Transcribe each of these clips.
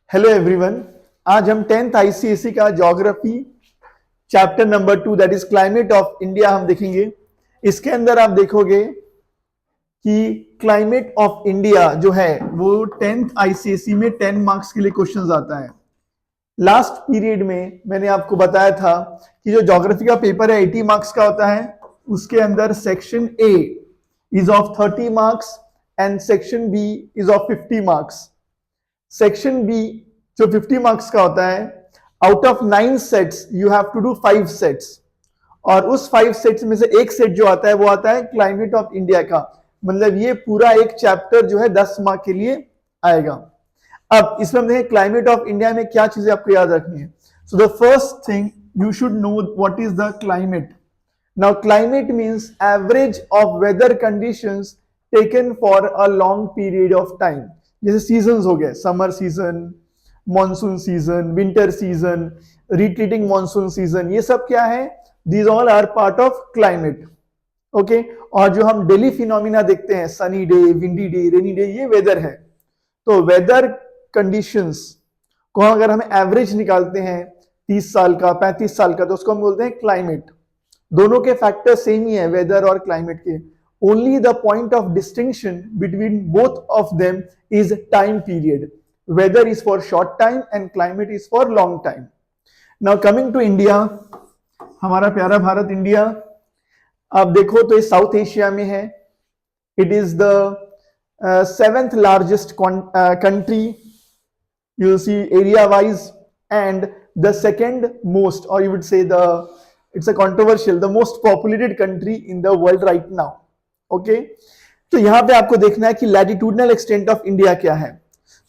Hello everyone. आज हम 10th ICSE का geography chapter number 2 that is climate of India हम देखेंगे। इसके अंदर आप देखोगे कि क्लाइमेट ऑफ इंडिया जो है वो 10th आईसीएसई में 10 मार्क्स के लिए क्वेश्चंस आता है। लास्ट पीरियड में मैंने आपको बताया था कि जो ज्योग्राफी का पेपर है 80 मार्क्स का होता है। उसके अंदर section A is of 30 marks and section B is of 50 marks. Section B जो 50 मार्क्स का होता है, out of 9 sets you have to do 5 sets, और उस 5 सेट्स में से एक सेट जो आता है वो आता है क्लाइमेट ऑफ इंडिया का। मतलब ये पूरा एक चैप्टर जो है 10 मार्क के लिए आएगा। अब इसमें हम देखें क्लाइमेट ऑफ इंडिया में क्या चीजें आपको याद रखनी है। So the first thing you should know what is the climate. Now climate means average of weather conditions taken for a long period of time. जैसे सीजन्स हो गए, summer season, monsoon season, winter season, retreating monsoon season, ये सब क्या है? These all are part of climate. Okay, और जो हम डेली फिनोमिना देखते हैं, sunny day, windy day, rainy day, ये वेदर है। तो वेदर कंडीशंस को अगर हम एवरेज निकालते हैं 30 साल का, 35 साल का, तो उसको हम बोलते हैं क्लाइमेट। दोनों के फैक्टर सेम ही है, वेदर और क्लाइमेट के। Only the point of distinction between both of them is time period. Weather is for short time and climate is for long time. Now coming to India, हमारा प्यारा Bharat India, आप देखो तो ये south Asia में है। It is the 7th largest country, you will see area wise, and the second most, or you would say it's a controversial, the most populated country in the world right now. Okay, तो यहां पे आपको देखना है कि latitudinal extent of India क्या है।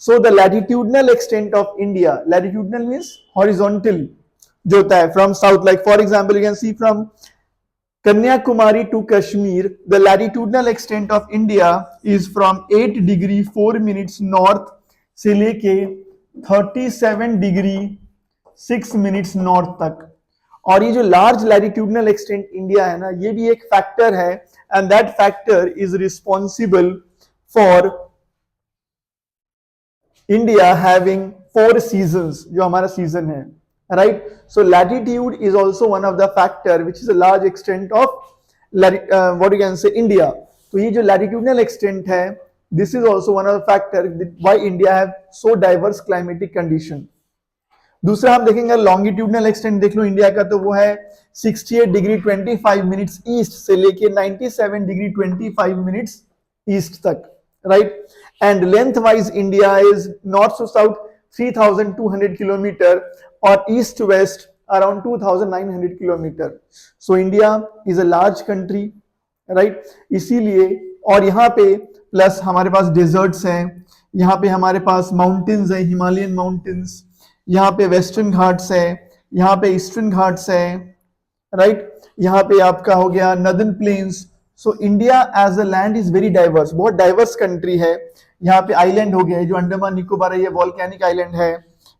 So the latitudinal extent of India, latitudinal means horizontal जो होता है from south, like for example you can see from Kanyakumari to Kashmir, the latitudinal extent of India is from 8 degree 4 minutes north से लेके 37 degree 6 minutes north तक। और ये जो large latitudinal extent India है ना, ये भी एक फैक्टर है, and that factor is responsible for India having 4 seasons, जो हमारा सीजन है, right. So latitude is also one of the factor which is a large extent of what you can से इंडिया। तो ये जो लैटिट्यूडनल एक्सटेंट है, this is also one of the factor why India have so diverse climatic condition. दूसरा हम देखेंगे longitudinal extent, देख लो India का, तो वो है 68 डिग्री 25 मिनट्स ईस्ट से लेके 97 डिग्री 25 मिनट्स ईस्ट तक, right. And length wise India is north to south 3200 kilometre और east to west around 2900 kilometre. So India is a large country, right. इसीलिए, और यहाँ पे प्लस हमारे पास डेजर्ट्स हैं, यहाँ पे हमारे पास माउंटेन्स हैं, हिमालयन माउंटेन्स, यहाँ पे वेस्टर्न घाट्स है, यहाँ पे ईस्टर्न घाट्स है, राइट। यहाँ पे आपका हो गया northern plains. So India as a land is very diverse, बहुत डाइवर्स कंट्री है। यहाँ पे आइलैंड हो गया, जो अंडमान निकोबार है ये वॉल्केनिक आइलैंड है,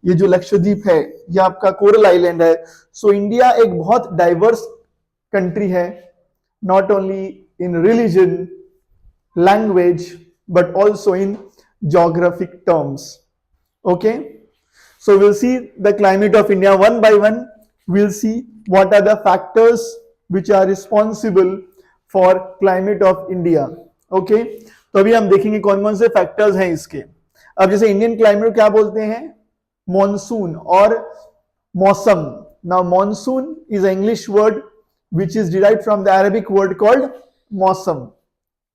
ये जो लक्षद्वीप है ये आपका कोरल आइलैंड है। सो इंडिया एक बहुत डाइवर्स कंट्री है, not only in religion, language, but also in geographic terms. Okay, so we'll see the climate of India one by one. We'll see what are the factors which are responsible for climate of India. Okay, तो अभी हम देखेंगे कौन कौन से factors हैं इसके। अब जैसे इंडियन क्लाइमेट क्या बोलते हैं? मॉनसून और मौसम। Now monsoon is an English word which is derived from the Arabic word called मौसम।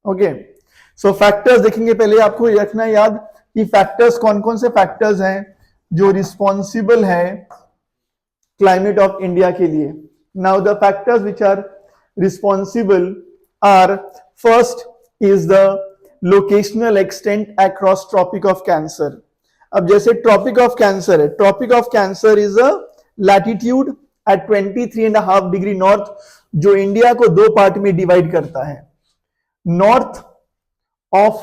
ओके, सो फैक्टर्स देखेंगे। पहले आपको रखना है याद कि फैक्टर्स कौन कौन से फैक्टर्स हैं जो रिस्पॉन्सिबल है क्लाइमेट ऑफ इंडिया के लिए। Now the factors which are responsible are, first is the locational extent across tropic of cancer. अब जैसे ट्रॉपिक ऑफ कैंसर है, tropic of cancer is a latitude at 23.5 degree north, जो India को 2 part में divide करता है। North of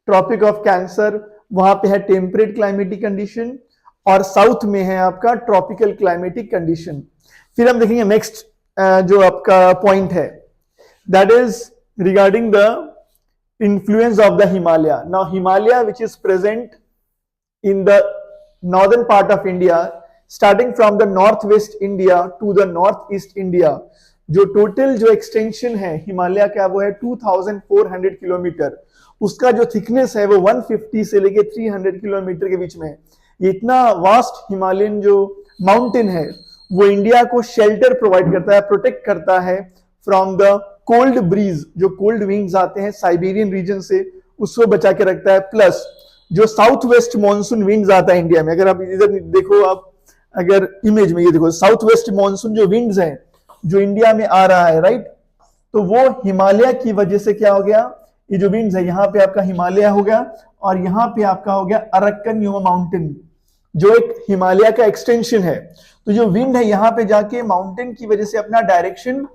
tropic of cancer वहां पे है टेम्परेट क्लाइमेटिक कंडीशन, और साउथ में है आपका ट्रॉपिकल क्लाइमेटिक कंडीशन। फिर हम देखेंगे नेक्स्ट जो आपका पॉइंट है, that is regarding the influence of the Himalaya. Now Himalaya which is present in the northern part of India, starting from the north west India to the north east India, जो total जो extension है हिमालय का वो है 2400 kilometre. उसका जो thickness है वो 150 से लेके 300 किलोमीटर के बीच में है। ये इतना वास्ट हिमालयन जो माउंटेन है वो इंडिया को शेल्टर प्रोवाइड करता है, प्रोटेक्ट करता है फ्रॉम द कोल्ड ब्रीज, जो कोल्ड विंड्स आते हैं साइबेरियन रीजन से उसको बचा के रखता है। प्लस जो साउथ वेस्ट मॉनसून विंड्स आता है इंडिया में, अगर आप इधर देखो, आप अगर इमेज में ये देखो साउथ वेस्ट मॉनसून जो विंड्स हैं जो इंडिया में आ रहा है, राइट, तो वो हिमालय की वजह से क्या हो गया, ये जो विंड्स है यहाँ पे आपका हिमालय हो गया और यहाँ पे आपका हो गया अरक्कन यूमा माउंटेन, जो एक हिमालय का एक्सटेंशन है। तो जो विंड है यहाँ पे जाके माउंटेन की वजह से अपना डायरेक्शन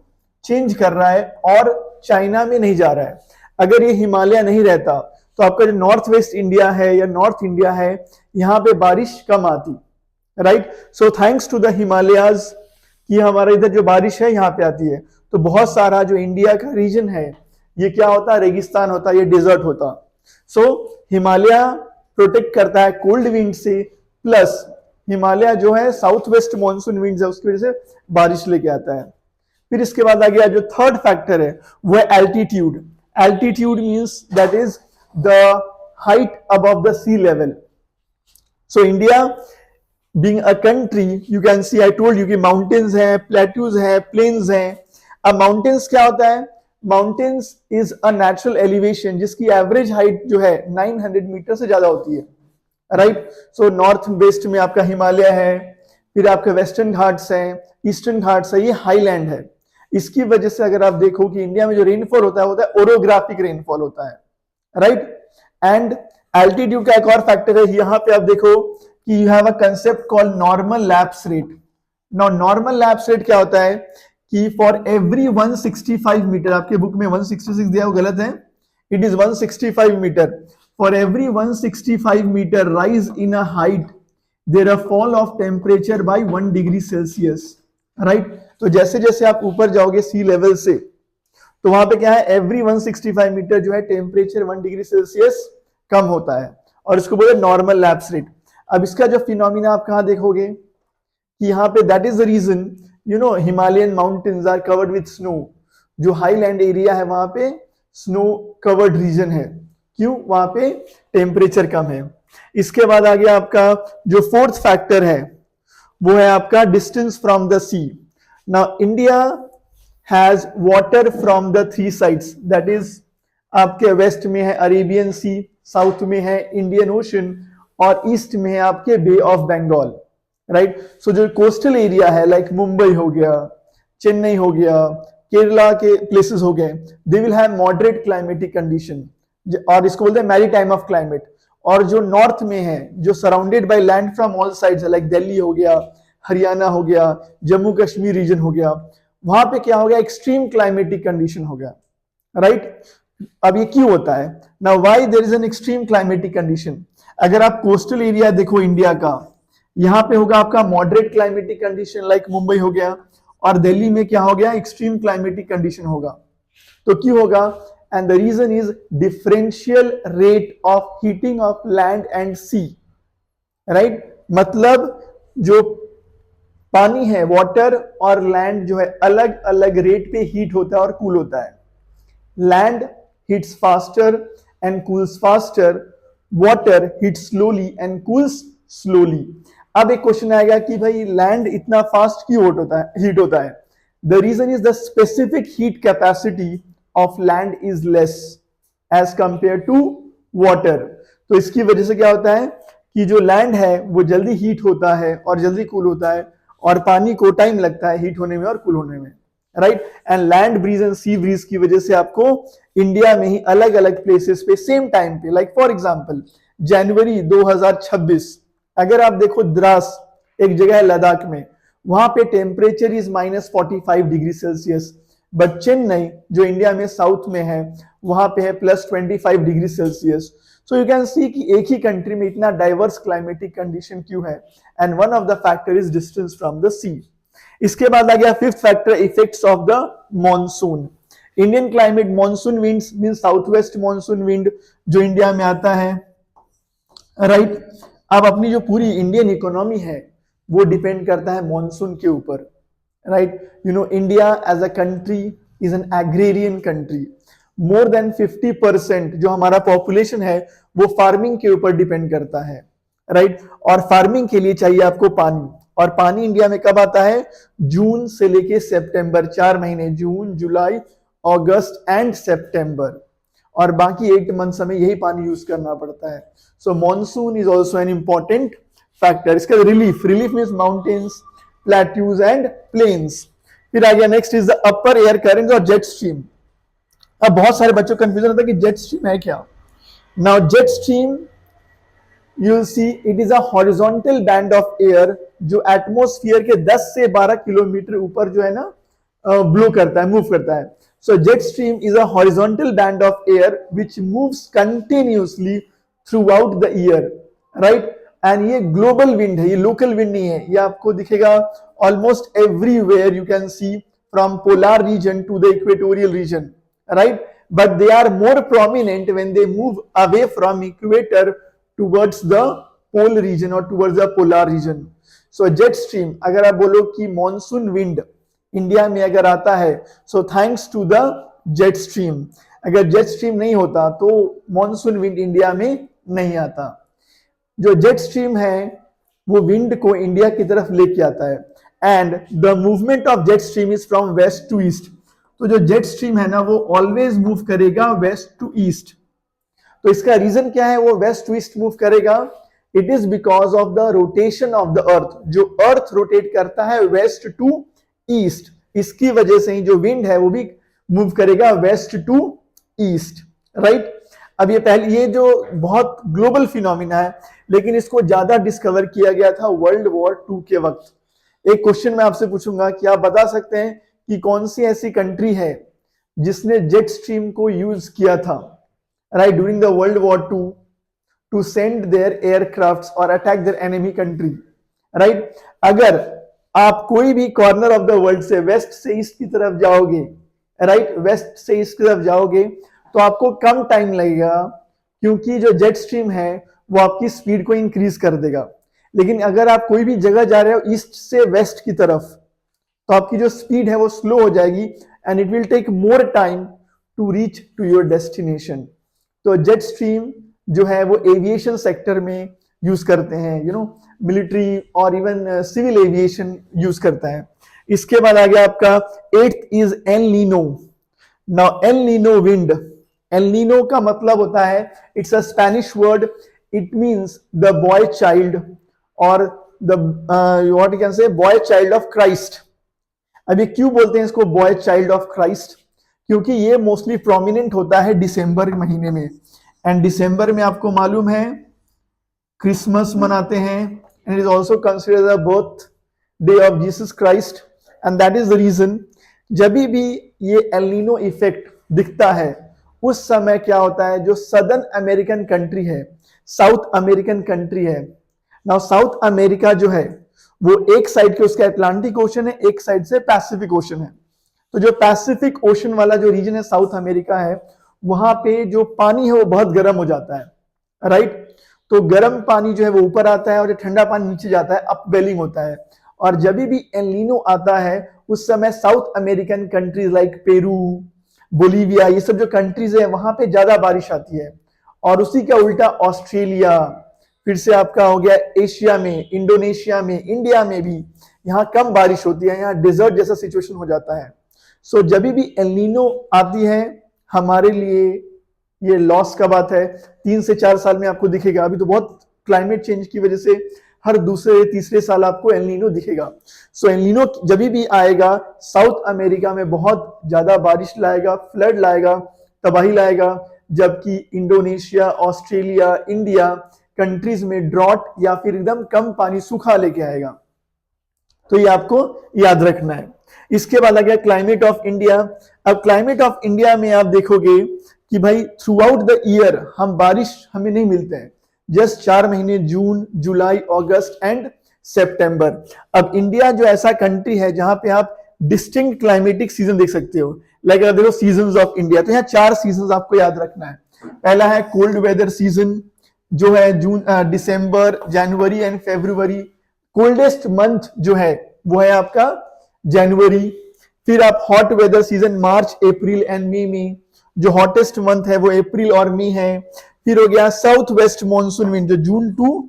चेंज कर रहा है और चाइना में नहीं जा रहा है। अगर ये हिमालय नहीं रहता तो आपका जो नॉर्थ वेस्ट इंडिया है या नॉर्थ इंडिया है यहाँ पे बारिश कम आती, right. So thanks to the Himalayas कि हमारा इधर जो बारिश है यहाँ पे आती है। तो बहुत सारा जो इंडिया का रीजन है ये क्या होता है, रेगिस्तान होता है, ये डेजर्ट होता। सो हिमालय प्रोटेक्ट करता है कोल्ड विंड से, प्लस हिमालय जो है साउथ वेस्ट मॉनसून विंड्स है उसकी वजह से बारिश लेके आता है। फिर इसके बाद आ गया जो थर्ड फैक्टर है वो है altitude. Altitude means that is the height above the sea level. So India being a country, you can see, I told you कि माउंटेन्स है, प्लेट्यूज है, प्लेन्स है। अब माउंटेन्स क्या होता है, mountains is a natural elevation जिसकी average height जो है 900 मीटर से ज्यादा होती है, राइट। सो नॉर्थ वेस्ट में आपका हिमालय है, फिर आपके वेस्टर्न घाट्स हैं, ईस्टर्न घाट्स है, ये हाईलैंड है। इसकी वजह से अगर आप देखो कि इंडिया में जो रेनफॉल होता है ओरोग्राफिक रेनफॉल होता है, राइट। एंड एल्टीट्यूड का एक और फैक्टर है, यहाँ पे आप देखो कि you have a concept called normal lapse rate. Now normal lapse rate क्या होता है कि फॉर एवरी 165 मीटर, आपके बुक में 166 दिया वो गलत है, it is 165 metre. For every 165 metre rise in a height there a fall of temperature by 1 degree Celsius, right. तो जैसे जैसे आप ऊपर जाओगे सी लेवल से तो वहां पे क्या है, एवरी 165 मीटर जो है टेम्परेचर 1 डिग्री सेल्सियस कम होता है और इसको बोले नॉर्मल लैप्स रेट। अब इसका जो फिनोमिना आप कहां देखोगे कि यहाँ पे that is the reason you know Himalayan mountains are covered with snow. जो हाईलैंड एरिया है वहां पे स्नो कवर्ड रीजन है, क्यों, वहां पे टेम्परेचर कम है। इसके बाद आ गया आपका जो फोर्थ फैक्टर है वो है आपका distance from the sea. Now India has water from the 3 sides, that is आपके वेस्ट में है अरेबियन सी, साउथ में है इंडियन ओशन और ईस्ट में है आपके बे ऑफ बंगाल, राइट। सो जो कोस्टल एरिया है लाइक मुंबई हो गया, चेन्नई हो गया, केरला के प्लेसेस हो गए, they will have moderate climatic condition और इसको बोलते हैं मैरीटाइम ऑफ क्लाइमेट। और जो नॉर्थ में है जो surrounded by land from all sides है लाइक दिल्ली हो गया, हरियाणा हो गया, जम्मू कश्मीर रीजन हो गया, वहां पे क्या हो गया, एक्सट्रीम क्लाइमेटिक कंडीशन हो गया, राइट। अब ये क्यों होता है, now why there is an extreme climatic condition. अगर आप कोस्टल एरिया देखो इंडिया का, यहाँ पे होगा आपका moderate climatic condition like Mumbai हो गया, और दिल्ली में क्या हो गया, एक्सट्रीम क्लाइमेटिक कंडीशन होगा। तो क्यों होगा, and the reason is differential rate of heating of land and sea, right. मतलब जो पानी है, वाटर और लैंड जो है अलग अलग रेट पे हीट होता है और कूल होता है। Land heats faster and cools faster, water heats slowly and cools slowly. अब एक क्वेश्चन आएगा कि भाई लैंड इतना फास्ट क्यों हीट होता है। The reason is the specific heat capacity of land is less as compare to water. तो इसकी वजह से क्या होता है कि जो लैंड है वो जल्दी हीट होता है और जल्दी कूल होता है, और पानी को टाइम लगता है हीट होने में और कूल होने में, right. And land breeze and sea bridge की वजह से आपको इंडिया में ही अलग अलग प्लेसेस पे सेम टाइम पे, लाइक फॉर एग्जांपल जनवरी 2026, अगर आप देखो द्रास एक जगह है लद्दाख में, वहां पे temperature is -45 degree Celsius, but Chennai जो इंडिया में साउथ में है वहां पे है +25 degree Celsius. So you can सी कि एक ही कंट्री में इतना डाइवर्स क्लाइमेटिक कंडीशन क्यों है, and one of the factor is distance from the sea. इसके बाद आ गया fifth factor, effects of the monsoon. Indian climate, monsoon winds mean south west monsoon wind जो इंडिया में आता है, राइट। अब अपनी जो पूरी इंडियन इकोनॉमी है वो डिपेंड करता है मॉनसून के ऊपर, right? You know, India as a country is an agrarian country. More than 50% जो हमारा पॉपुलेशन है वो फार्मिंग के ऊपर डिपेंड करता है, राइट? और फार्मिंग के लिए चाहिए आपको पानी, और पानी इंडिया में कब आता है? जून से लेके सितंबर, 4 महीने, जून, जुलाई, अगस्त एंड सितंबर, और बाकी 8 मंथ्स हमें यही पानी यूज करना पड़ता है। So monsoon is also an important factor. इसका relief, relief means mountains, plateaus and plains. फिर आ गया next is the upper air current और जेट स्ट्रीम। अब बहुत सारे बच्चों को कंफ्यूजन होता है कि जेट स्ट्रीम है क्या। Now jet stream you will see it is a horizontal band of air जो एटमोस्फियर के 10 से 12 किलोमीटर ऊपर जो है ना ब्लो करता है, मूव करता है। So jet stream is a horizontal band of air which moves continuously throughout the year, right? And ये ग्लोबल विंड है, ये लोकल विंड नहीं है। ये आपको दिखेगा almost everywhere, you can see from polar region to the equatorial region, right? But they are more prominent when they move away from equator towards the pole region or towards the polar region. So jet stream, अगर आप बोलो कि monsoon wind India में अगर आता है, so thanks to the jet stream. अगर jet stream नहीं होता तो मॉनसून विंड इंडिया में नहीं आता। जो जेट स्ट्रीम है वो विंड को इंडिया की तरफ लेके आता है, and the movement of jet stream is from west to east. तो जो जेट स्ट्रीम है ना वो ऑलवेज मूव करेगा वेस्ट टू ईस्ट। तो इसका रीजन क्या है वो वेस्ट टू ईस्ट मूव करेगा? It is because of the rotation of the earth. जो अर्थ रोटेट करता है वेस्ट टू ईस्ट, इसकी वजह से ही जो विंड है वो भी मूव करेगा वेस्ट टू ईस्ट, राइट? अब ये जो बहुत ग्लोबल फिनोमिना है, लेकिन इसको ज्यादा डिस्कवर किया गया था वर्ल्ड वॉर 2 के वक्त। एक क्वेश्चन मैं आपसे पूछूंगा कि आप बता सकते हैं कि कौन सी ऐसी कंट्री है जिसने जेट स्ट्रीम को यूज किया था, right, during the World War II to send their aircrafts or attack their enemy country, right? अगर आप कोई भी कॉर्नर ऑफ द वर्ल्ड से वेस्ट से ईस्ट की तरफ जाओगे, राइट, वेस्ट से ईस्ट की तरफ जाओगे तो आपको कम टाइम लगेगा, क्योंकि जो जेट स्ट्रीम है वो आपकी स्पीड को इंक्रीज कर देगा। लेकिन अगर आप कोई भी जगह जा रहे हो ईस्ट से वेस्ट की तरफ तो आपकी जो स्पीड है वो स्लो हो जाएगी, and it will take more time to reach to your destination. तो जेट स्ट्रीम जो है वो एविएशन सेक्टर में यूज करते हैं, यू नो, मिलिट्री और इवन सिविल एविएशन यूज करता है। इसके बाद आ गया आपका 8th is El Nino. Now El Nino wind, El Nino का मतलब होता है, it's a Spanish word, it means the boy child और द व्हाट यू कैन से बॉय चाइल्ड ऑफ क्राइस्ट। अब ये क्यों बोलते हैं इसको बॉय चाइल्ड ऑफ क्राइस्ट? क्योंकि ये मोस्टली प्रोमिनेंट होता है दिसंबर महीने में, एंड दिसंबर में आपको मालूम है क्रिसमस मनाते हैं, and it is also considered the birthday of Jesus Christ, and that is the reason जब भी ये एल नीनो इफेक्ट दिखता है उस समय क्या होता है, जो सदर्न अमेरिकन कंट्री है, साउथ अमेरिकन कंट्री है। नाउ साउथ अमेरिका जो है वो एक साइड के उसका अटलांटिक ओशन है, एक साइड से पैसिफिक ओशन है। तो जो पैसिफिक ओशन वाला जो रीजन है साउथ अमेरिका है, वहां पे जो पानी है वो बहुत गर्म हो जाता है, राइट? तो गर्म पानी जो है वो ऊपर आता है और जो ठंडा पानी नीचे जाता है, अपवेलिंग होता है। और जब भी एल नीनो आता है उस समय south American countries like Peru, Bolivia, ये सब जो कंट्रीज है वहां पे ज्यादा बारिश आती है। और उसी का उल्टा ऑस्ट्रेलिया, फिर से आपका हो गया एशिया में, इंडोनेशिया में, इंडिया में भी यहाँ कम बारिश होती है, यहाँ डिजर्ट जैसा सिचुएशन हो जाता है। सो जब भी एल नीनो आती है हमारे लिए ये लॉस का बात है, 3 से 4 साल में आपको दिखेगा। अभी तो बहुत क्लाइमेट चेंज की वजह से हर दूसरे तीसरे साल आपको एल नीनो दिखेगा। सो एल नीनो जब भी आएगा साउथ अमेरिका में बहुत ज्यादा बारिश लाएगा, फ्लड लाएगा, तबाही लाएगा, जबकि इंडोनेशिया, ऑस्ट्रेलिया, इंडिया कंट्रीज में ड्रॉट या फिर एकदम कम पानी, सूखा लेके आएगा। तो ये आपको याद रखना है। इसके बाद आ गया क्लाइमेट ऑफ इंडिया। अब क्लाइमेट ऑफ इंडिया में आप देखोगे कि भाई थ्रू आउट द ईयर हम बारिश हमें नहीं मिलते हैं, जस्ट 4 महीने, जून, जुलाई, अगस्त एंड सितंबर। अब इंडिया जो ऐसा कंट्री है जहां पे आप डिस्टिंक्ट क्लाइमेटिक सीजन देख सकते हो, लाइक अगर देखो सीजन्स ऑफ इंडिया, तो यहाँ 4 सीजन्स आपको याद रखना है। पहला है कोल्ड वेदर सीजन, जो है जून, दिसंबर, जनवरी एंड फरवरी। कोल्डेस्ट मंथ जो है वो है आपका जनवरी। फिर आप हॉट वेदर सीजन मार्च, अप्रैल एंड मई में, जो हॉटेस्ट मंथ है वो अप्रैल और मई है। फिर हो गया साउथ वेस्ट मॉनसून विंड जो जून टू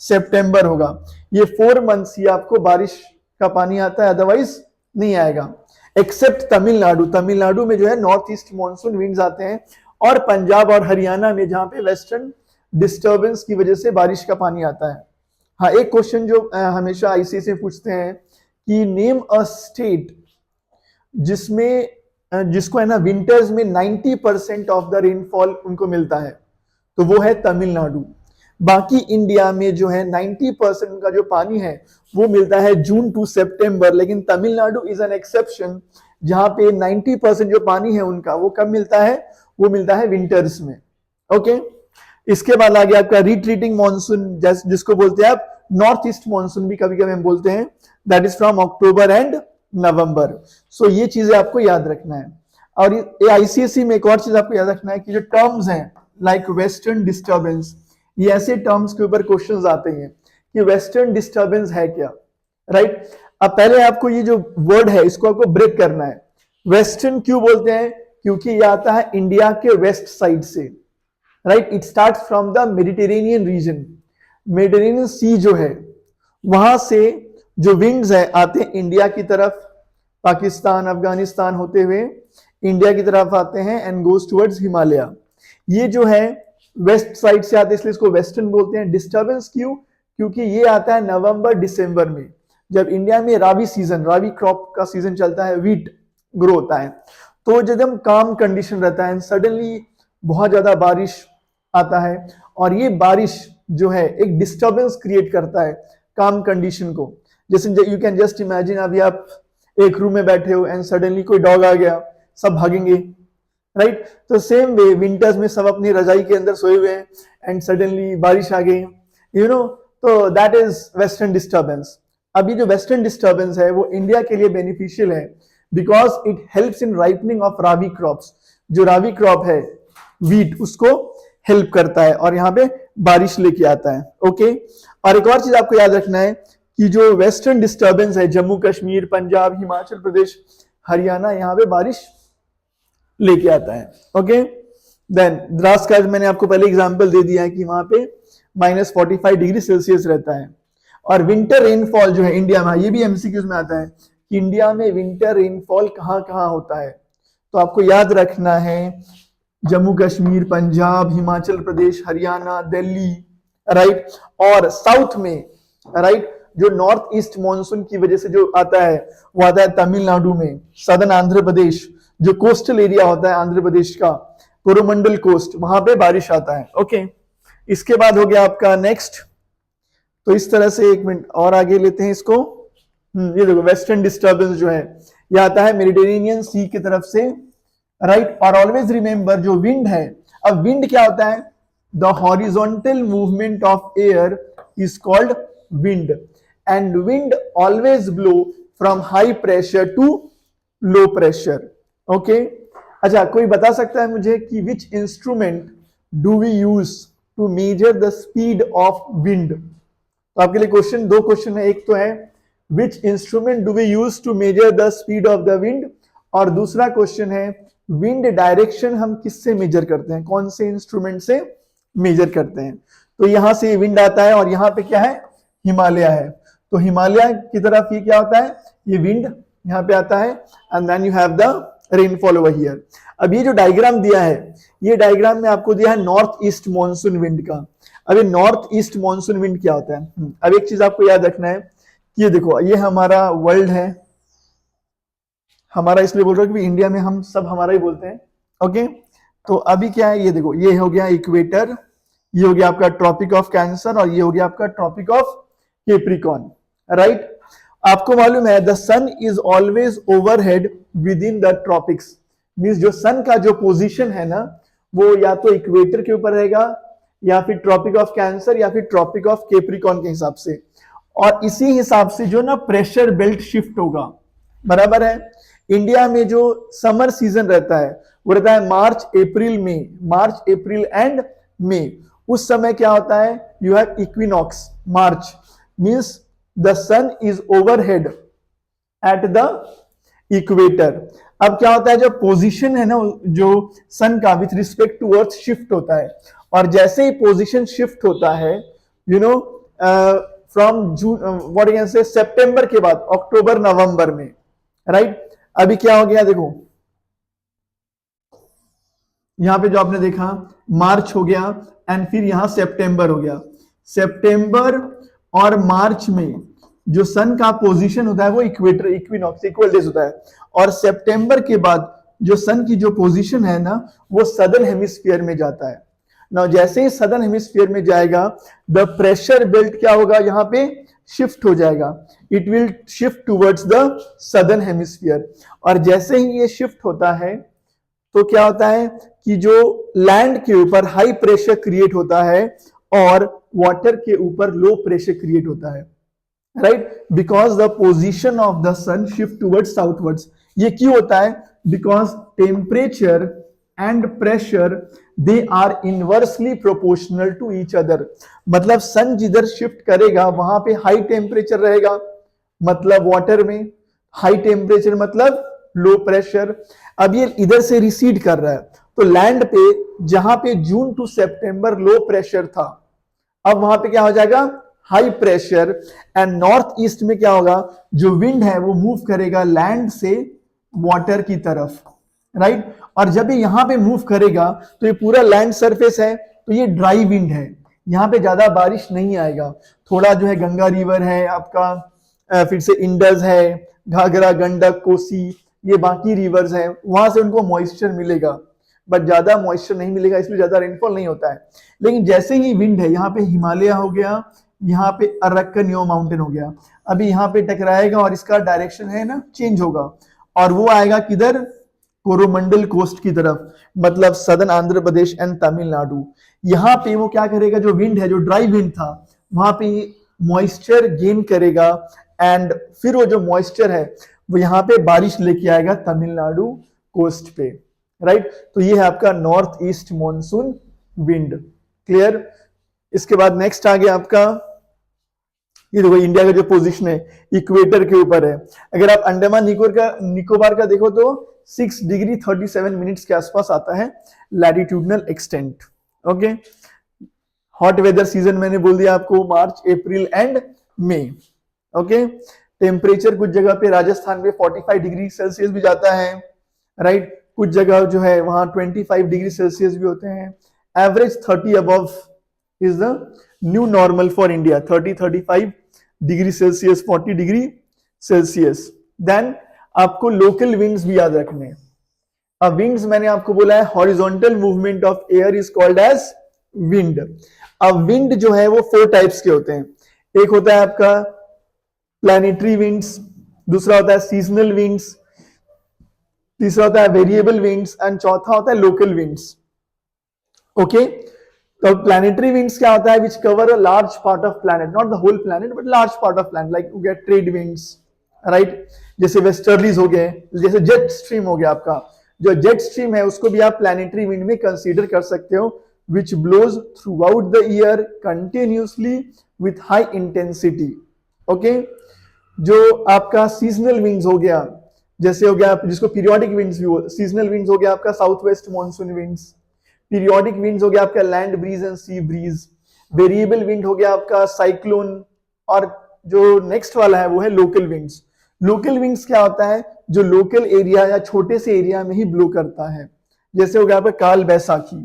सितंबर होगा। ये 4 मंथ्स ही आपको बारिश का पानी आता है, अदरवाइज नहीं आएगा, एक्सेप्ट तमिलनाडु। तमिलनाडु में जो है नॉर्थ ईस्ट मॉनसून विंड्स आते हैं, और पंजाब और हरियाणा में जहां पे वेस्टर्न डिस्टर्बेंस की वजह से बारिश का पानी आता है। हाँ, एक क्वेश्चन जो हमेशा आईसीएसई पूछते हैं कि नेम अ स्टेट जिसमें जिसको है ना विंटर्स में 90% ऑफ द रेनफॉल उनको मिलता है, तो वो है तमिलनाडु। बाकी इंडिया में जो है 90% का जो पानी है वो मिलता है जून टू सितंबर, लेकिन तमिलनाडु इज एन एक्सेप्शन जहां पे 90% जो पानी है उनका वो कब मिलता है, वो मिलता है विंटर्स में। ओके, इसके बाद आ गया आपका रिट्रीटिंग मानसून, जिसको बोलते हैं आप नॉर्थ ईस्ट मानसून भी कभी कभी हम बोलते हैं, दैट इज फ्रॉम अक्टूबर एंड नवंबर। सो ये चीजें आपको याद रखना है। और ये आईसीएसई में एक और चीज आपको याद रखना है कि जो टर्म्स हैं लाइक वेस्टर्न डिस्टर्बेंस, ये ऐसे टर्म्स के ऊपर क्वेश्चंस आते हैं कि वेस्टर्न डिस्टर्बेंस है क्या, राइट। अब पहले आपको ये जो वर्ड है इसको आपको ब्रेक करना है। वेस्टर्न क्यों बोलते हैं, क्योंकि ये आता है इंडिया के वेस्ट साइड से, right. It start from the Mediterranean region, Mediterranean sea जो है वहां से जो विंड्स है आते हैं इंडिया की तरफ, पाकिस्तान अफगानिस्तान होते हुए इंडिया की तरफ आते हैं एंड गोज टुवर्ड्स हिमालय। ये जो है वेस्ट साइड से आते हैं, इसलिए इसको वेस्टर्न बोलते हैं। डिस्टर्बेंस क्यों, क्योंकि ये आता है नवंबर दिसंबर में, जब इंडिया में राबी सीजन, राबी क्रॉप का सीजन चलता है, व्हीट ग्रो होता है, तो जब हम काम कंडीशन रहता है सडनली बहुत ज्यादा बारिश आता है, और ये बारिश जो है एक डिस्टर्बेंस क्रिएट करता है काम कंडीशन को। जैसे यू कैन जस्ट इमेजिन, अभी आप एक रूम में बैठे हो एंड सडनली कोई डॉग आ गया, सब भागेंगे, राइट। तो सेम वे विंटर्स में सब अपनी रजाई के अंदर सोए हुए हैं एंड सडनली बारिश आ गई, यू नो, तो दैट इज वेस्टर्न डिस्टर्बेंस। अब ये जो वेस्टर्न डिस्टर्बेंस है वो इंडिया के लिए बेनिफिशियल है because it helps in ripening of rabi crops. जो राबी क्रॉप है व्हीट, उसको हेल्प करता है और यहाँ पे बारिश लेके आता है। ओके, और एक और चीज आपको याद रखना है कि जो वेस्टर्न डिस्टर्बेंस है जम्मू कश्मीर, पंजाब, हिमाचल प्रदेश, हरियाणा, यहाँ पे बारिश लेके आता है। ओके, देन द्रास का मैंने आपको पहले एग्जांपल दे दिया है कि वहां पे -45 डिग्री सेल्सियस रहता है। और विंटर रेनफॉल जो है इंडिया में, ये भी एमसीक्यूज में आता है कि इंडिया में विंटर रेनफॉल कहाँ कहाँ होता है, तो आपको याद रखना है जम्मू कश्मीर, पंजाब, हिमाचल प्रदेश, हरियाणा, दिल्ली, राइट। और साउथ में, राइट, जो नॉर्थ ईस्ट मॉनसून की वजह से जो आता है वो आता है तमिलनाडु में, सदर्न आंध्र प्रदेश, जो कोस्टल एरिया होता है आंध्र प्रदेश का, कोरोमंडल कोस्ट, वहां पे बारिश आता है। ओके, इसके बाद हो गया आपका नेक्स्ट। तो इस तरह से एक मिनट और आगे लेते हैं इसको। ये देखो वेस्टर्न डिस्टर्बेंस जो है ये आता है मेडिटेरेनियन सी की तरफ से, राइट। और ऑलवेज रिमेंबर जो विंड है, अब विंड क्या होता है, the horizontal movement of air is called wind, and wind always blow from high pressure to low pressure. Okay, अच्छा, कोई बता सकता है मुझे कि which instrument do we use to measure the speed of wind. तो आपके लिए क्वेश्चन, दो क्वेश्चन है, एक तो है which instrument do we use to measure the speed of the wind, और दूसरा क्वेश्चन है विंड डायरेक्शन हम किससे मेजर करते हैं, कौन से इंस्ट्रूमेंट से मेजर करते हैं। तो यहां से विंड आता है और यहाँ पे क्या है, हिमालय है, तो हिमालय की तरफ ये क्या होता है, ये विंड यहाँ पे आता है and then you have the rainfall over here. अब ये जो डायग्राम दिया है, ये डायग्राम में आपको दिया है नॉर्थ ईस्ट मॉनसून विंड का। अब ये नॉर्थ ईस्ट मॉनसून विंड क्या होता है, अब एक चीज आपको याद रखना है कि ये देखो, ये हमारा वर्ल्ड है, हमारा इसलिए बोल रहा हूँ कि इंडिया में हम सब हमारा ही बोलते हैं। ओके, तो अभी क्या है, ये देखो, ये हो गया इक्वेटर, ये हो गया आपका ट्रॉपिक ऑफ कैंसर, और ये हो गया आपका ट्रॉपिक ऑफ कैप्रिकॉर्न, राइट। आपको मालूम है the sun is always overhead within the tropics, means जो सन का जो पोजीशन है ना वो या तो इक्वेटर के ऊपर रहेगा, या फिर ट्रॉपिक ऑफ कैंसर, या फिर ट्रॉपिक ऑफ कैप्रिकॉर्न के हिसाब से, और इसी हिसाब से जो ना प्रेशर बेल्ट शिफ्ट होगा, बराबर है। इंडिया में जो समर सीजन रहता है वो रहता है मार्च अप्रैल में, मार्च अप्रैल एंड मई। उस समय क्या होता है, you have equinox March, means the sun is overhead at the equator. अब क्या होता है, जो पोजीशन है ना जो सन का with respect to earth shift होता है, और जैसे ही पोजीशन शिफ्ट होता है you know from June what you can say September के बाद अक्टूबर नवंबर में, राइट। अभी क्या हो गया देखो, यहां पे जो आपने देखा मार्च हो गया एंड फिर यहां सितंबर हो गया। सितंबर और मार्च में जो सन का पोजीशन होता है वो इक्वेटर इक्विनॉक्स इक्वल डेज होता है, और सितंबर के बाद जो सन की जो पोजीशन है ना वो सदर्न हेमिस्फीयर में जाता है ना। जैसे ही सदर्न हेमिस्फीयर में जाएगा द प्रेशर बेल्ट क्या होगा, यहाँ पे शिफ्ट हो जाएगा, it will shift towards the southern hemisphere. और जैसे ही ये शिफ्ट होता है तो क्या होता है कि जो लैंड के ऊपर हाई प्रेशर क्रिएट होता है और वाटर के ऊपर लो प्रेशर क्रिएट होता है, right, because the position of the sun shift towards southwards. ये क्यों होता है, because temperature and pressure they are inversely proportional to each other. मतलब सन जिधर शिफ्ट करेगा वहां पे हाई टेम्परेचर रहेगा, मतलब वाटर में हाई टेम्परेचर मतलब लो प्रेशर। अब ये इधर से रिसीड कर रहा है, तो लैंड पे जहां पे जून टू सितंबर लो प्रेशर था, अब वहां पे क्या हो जाएगा high pressure, and north east में क्या होगा, जो विंड है वो मूव करेगा लैंड से वाटर की तरफ, राइट। और जब ये यहां पे मूव करेगा तो ये पूरा लैंड सरफेस है, तो ये ड्राई विंड है, यहां पे ज्यादा बारिश नहीं आएगा। थोड़ा जो है गंगा रिवर है आपका, फिर से इंडस है, घाघरा, गंडक, कोसी, ये बाकी रिवर्स हैं, वहां से उनको मॉइस्चर मिलेगा, बट ज्यादा मॉइस्चर नहीं मिलेगा, इसलिए ज्यादा रेनफॉल नहीं होता है। लेकिन जैसे ही विंड है, यहाँ पे हिमालय हो गया, यहाँ पे अरक्कनियो माउंटेन हो गया, अभी यहाँ पे टकराएगा और इसका डायरेक्शन है ना चेंज होगा, और वो आएगा किधर, कोरोमंडल कोस्ट की तरफ, मतलब सदर्न आंध्र प्रदेश एंड तमिलनाडु। यहाँ पे वो क्या करेगा, जो विंड है, जो ड्राई विंड था, वहां पे मॉइस्चर गेन करेगा, एंड फिर वो जो मॉइस्चर है वो यहाँ पे बारिश लेके आएगा तमिलनाडु कोस्ट पे, राइट। तो ये है आपका north east monsoon wind, clear. इसके बाद नेक्स्ट आ गया आपका, ये देखो इंडिया का जो पोजीशन है इक्वेटर के ऊपर है। अगर आप अंडमान निकोबार का देखो तो 6 डिग्री 37 मिनट्स के आसपास आता है latitudinal extent, okay. Hot weather season मैंने बोल दिया आपको, March, April and May, okay. Temperature कुछ जगह पे राजस्थान पे 45 डिग्री सेल्सियस भी जाता है, राइट। कुछ जगह जो है वहां 25 डिग्री सेल्सियस भी होते हैं। Average 30 above is the new normal for India, 30-35 degree Celsius, 40 degree Celsius. Then आपको लोकल विंड्स भी याद रखने हैं। अब विंड्स मैंने आपको बोला है horizontal movement of air is called as wind. अब विंड जो है वो 4 टाइप्स के होते हैं। एक होता है आपका प्लैनेटरी विंड्स, दूसरा होता है सीजनल विंड्स, तीसरा होता है वेरिएबल विंड्स, एंड चौथा होता है लोकल विंड्स, ओके। तो प्लैनेटरी विंड्स क्या होता है, which cover a large part of planet, not the whole planet but large part of planet, like you get trade winds, right. जैसे वेस्टर्लीज हो गए, जैसे जेट स्ट्रीम हो गया आपका, जो जेट स्ट्रीम है उसको भी आप प्लैनेटरी विंड में कंसीडर कर सकते हो, which blows throughout the year continuously with high intensity, okay. जो आपका सीजनल विंड्स हो गया, जैसे हो गया जिसको पीरियोडिक विंड्स भी हो, सीजनल विंड्स हो गया आपका south west monsoon winds, periodic winds हो गया आपका land breeze and sea bridge, variable wind हो गया आपका साइक्लोन, और जो नेक्स्ट वाला है वो है लोकल विंड्स। लोकल विंड्स क्या होता है, जो लोकल एरिया या छोटे से एरिया में ही ब्लो करता है, जैसे हो गया आपका काल बैसाखी।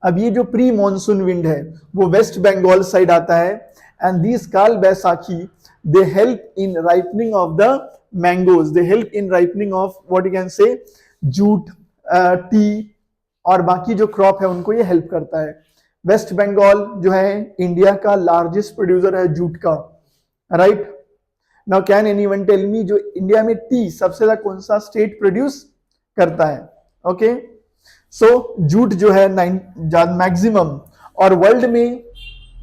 अब ये जो प्री मॉनसून विंड है वो वेस्ट बंगाल साइड आता है, एंड दिस काल Baisakhi they help in ripening of the mangoes, they help in ripening of what you can से जूट, टी और बाकी जो क्रॉप है उनको ये हेल्प करता है। वेस्ट बंगाल जो है इंडिया का लार्जेस्ट प्रोड्यूसर है जूट का, right. Now can anyone tell me, जो इंडिया में टी सबसे ज्यादा कौन सा स्टेट प्रोड्यूस करता है, ओके। सो जूट जो है मैक्सिमम, और वर्ल्ड में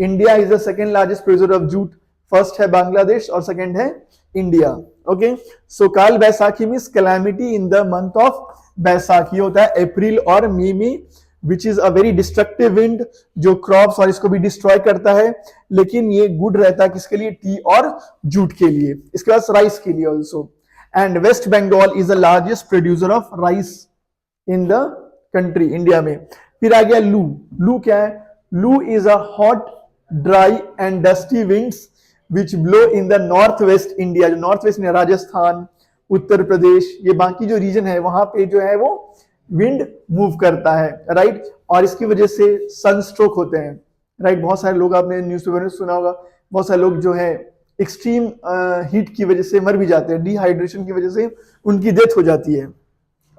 India is the second largest producer of jute, first है बांग्लादेश और सेकेंड है इंडिया, ओके। सो काल Baisakhi means calamity in the month of Baisakhi, होता है अप्रैल और मई में which is a very destructive wind, जो क्रॉप्स और इसको भी डिस्ट्रॉय करता है, लेकिन ये गुड रहता है किसके लिए, टी और जूट के लिए, इसके बाद राइस के लिए also. And West Bengal is the largest producer of rice in the country, India में। फिर आ गया लू। लू क्या है, loo is a hot dry and dusty winds which blow in the north west India, जो नॉर्थ वेस्ट में राजस्थान, उत्तर प्रदेश, ये बाकी जो रीजन है वहां पे जो है वो विंड मूव करता है, राइट। और इसकी वजह से सनस्ट्रोक होते हैं, राइट। बहुत सारे लोग, आपने न्यूज़पेपर में सुना होगा, बहुत सारे लोग जो है एक्सट्रीम हीट की वजह से मर भी जाते हैं, डिहाइड्रेशन की वजह से उनकी डेथ हो जाती है।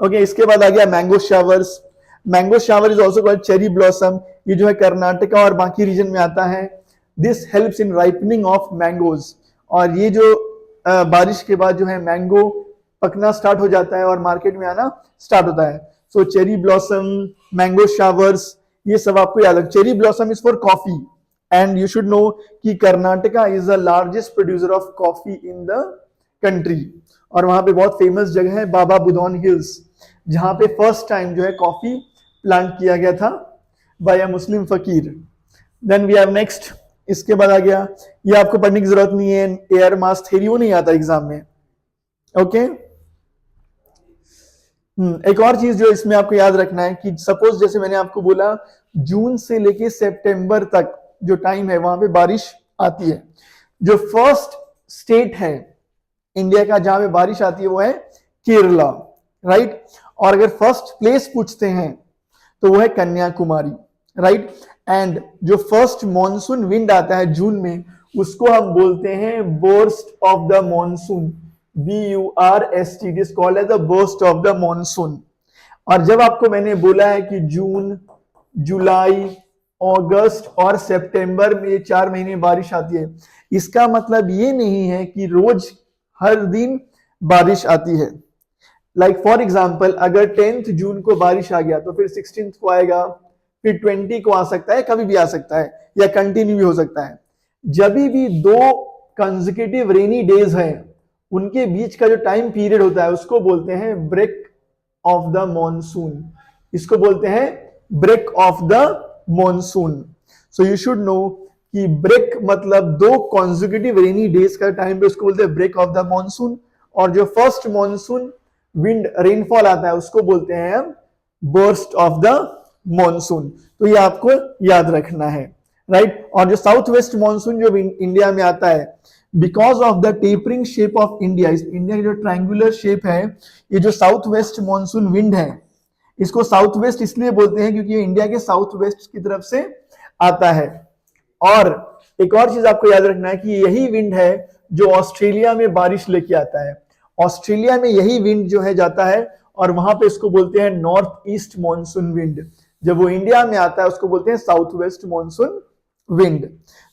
ओके, इसके बाद आ गया mango showers. Mango shower is also called cherry blossom, ये जो है कर्नाटका और बाकी रीजन में आता है। This helps in ripening of mangoes, और ये जो बारिश के बाद जो है मैंगो पकना स्टार्ट हो जाता है और मार्केट में आना स्टार्ट होता है। So cherry blossom, mango showers, ये सब आपको याद रखना। Cherry blossom is for coffee, and you should know कि Karnataka is the largest producer of coffee in the country, और वहां पे बहुत फेमस जगह है बाबा बुदौन हिल्स, जहां पे फर्स्ट टाइम जो है कॉफी प्लांट किया गया था बाय अ मुस्लिम फकीर। देन वी हैव नेक्स्ट, इसके बाद आ गया, ये आपको पढ़ने की जरूरत नहीं है, एयर मास थ्योरी, वो नहीं आता एग्जाम में। ओके, एक और चीज जो इसमें आपको याद रखना है कि सपोज जैसे मैंने आपको बोला जून से लेके सितंबर तक जो टाइम है वहां पे बारिश आती है। जो फर्स्ट स्टेट है इंडिया का जहां पे बारिश आती है वो है केरला, राइट। और अगर फर्स्ट प्लेस पूछते हैं तो वो है कन्याकुमारी, राइट। एंड जो फर्स्ट मॉनसून विंड आता है जून में, उसको हम बोलते हैं burst of the monsoon, BURST, it is called as the burst of the monsoon. और जब आपको मैंने बोला है कि जून, जुलाई, अगस्त और सितंबर में 4 महीने बारिश आती है, इसका मतलब ये नहीं है कि रोज हर दिन बारिश आती है। लाइक फॉर एग्जाम्पल, अगर 10th जून को बारिश आ गया तो फिर 16th को आएगा, फिर 20 को आ सकता है, कभी भी आ सकता है, या कंटिन्यू भी हो सकता है। जब भी 2 कंसेक्यूटिव रेनी डेज हैं, उनके बीच का जो टाइम पीरियड होता है उसको बोलते हैं ब्रेक ऑफ द मॉनसून, इसको बोलते हैं break of the monsoon. So you should know कि ब्रेक मतलब 2 कॉन्जिक्यूटिव रेनी डेज का टाइम पे उसको बोलते हैं ब्रेक ऑफ द मॉनसून, और जो फर्स्ट मॉनसून विंड रेनफॉल आता है उसको बोलते हैं हम बर्स्ट ऑफ द मॉनसून। तो ये आपको याद रखना है, राइट। और जो साउथ वेस्ट मॉनसून जो इंडिया में आता है, because of the tapering shape of India, India की जो ट्रायंगुलर शेप है, ये जो साउथ वेस्ट मॉनसून विंड है, इसको साउथ वेस्ट इसलिए बोलते हैं क्योंकि ये इंडिया के साउथ वेस्ट की तरफ से आता है। और एक और चीज आपको याद रखना है कि यही विंड है जो ऑस्ट्रेलिया में बारिश लेके आता है। ऑस्ट्रेलिया में यही विंड जो है जाता है और वहां पे इसको बोलते हैं नॉर्थ ईस्ट मॉनसून विंड। जब वो इंडिया में आता है उसको बोलते हैं साउथ वेस्ट मॉनसून विंड।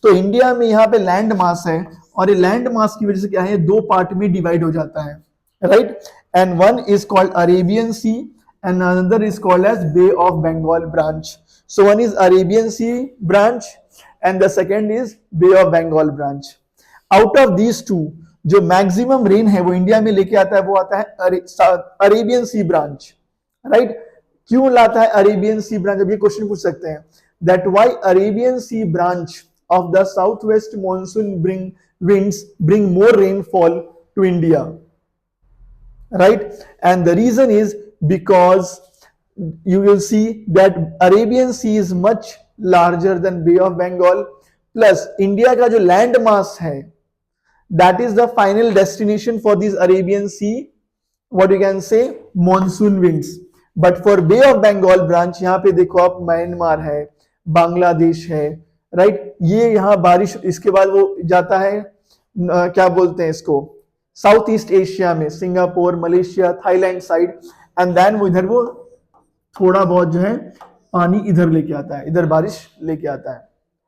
तो इंडिया में यहाँ पे लैंड मास है, और ये लैंड मास की वजह से क्या है, 2 पार्ट में डिवाइड हो जाता है, right. And one is called Arabian sea and another is called as Bay of Bengal branch. So one is Arabian Sea branch and the second is Bay of Bengal branch. Out of these two, जो maximum rain है वो India में लेके आता है वो आता है अरेबियन सी ब्रांच, राइट। क्यों लाता है अरेबियन सी ब्रांच, अब ये क्वेश्चन पूछ सकते हैं, that why Arabian sea branch of the south west monsoon bring more rainfall to India, right. And the reason is because you will see that Arabian Sea is much larger than Bay of Bengal, plus India का जो land mass है, that is the final destination for these Arabian Sea, what you can say, monsoon winds. But for Bay of Bengal branch, यहाँ पे देखो आप, Myanmar है, बांग्लादेश है, right. ये यहाँ बारिश, इसके बाद वो जाता है क्या बोलते हैं इसको, साउथ ईस्ट एशिया में, Singapore, Malaysia, Thailand side, and then वो इधर वो थोड़ा बहुत जो है पानी इधर लेके आता है, इधर बारिश लेके आता है,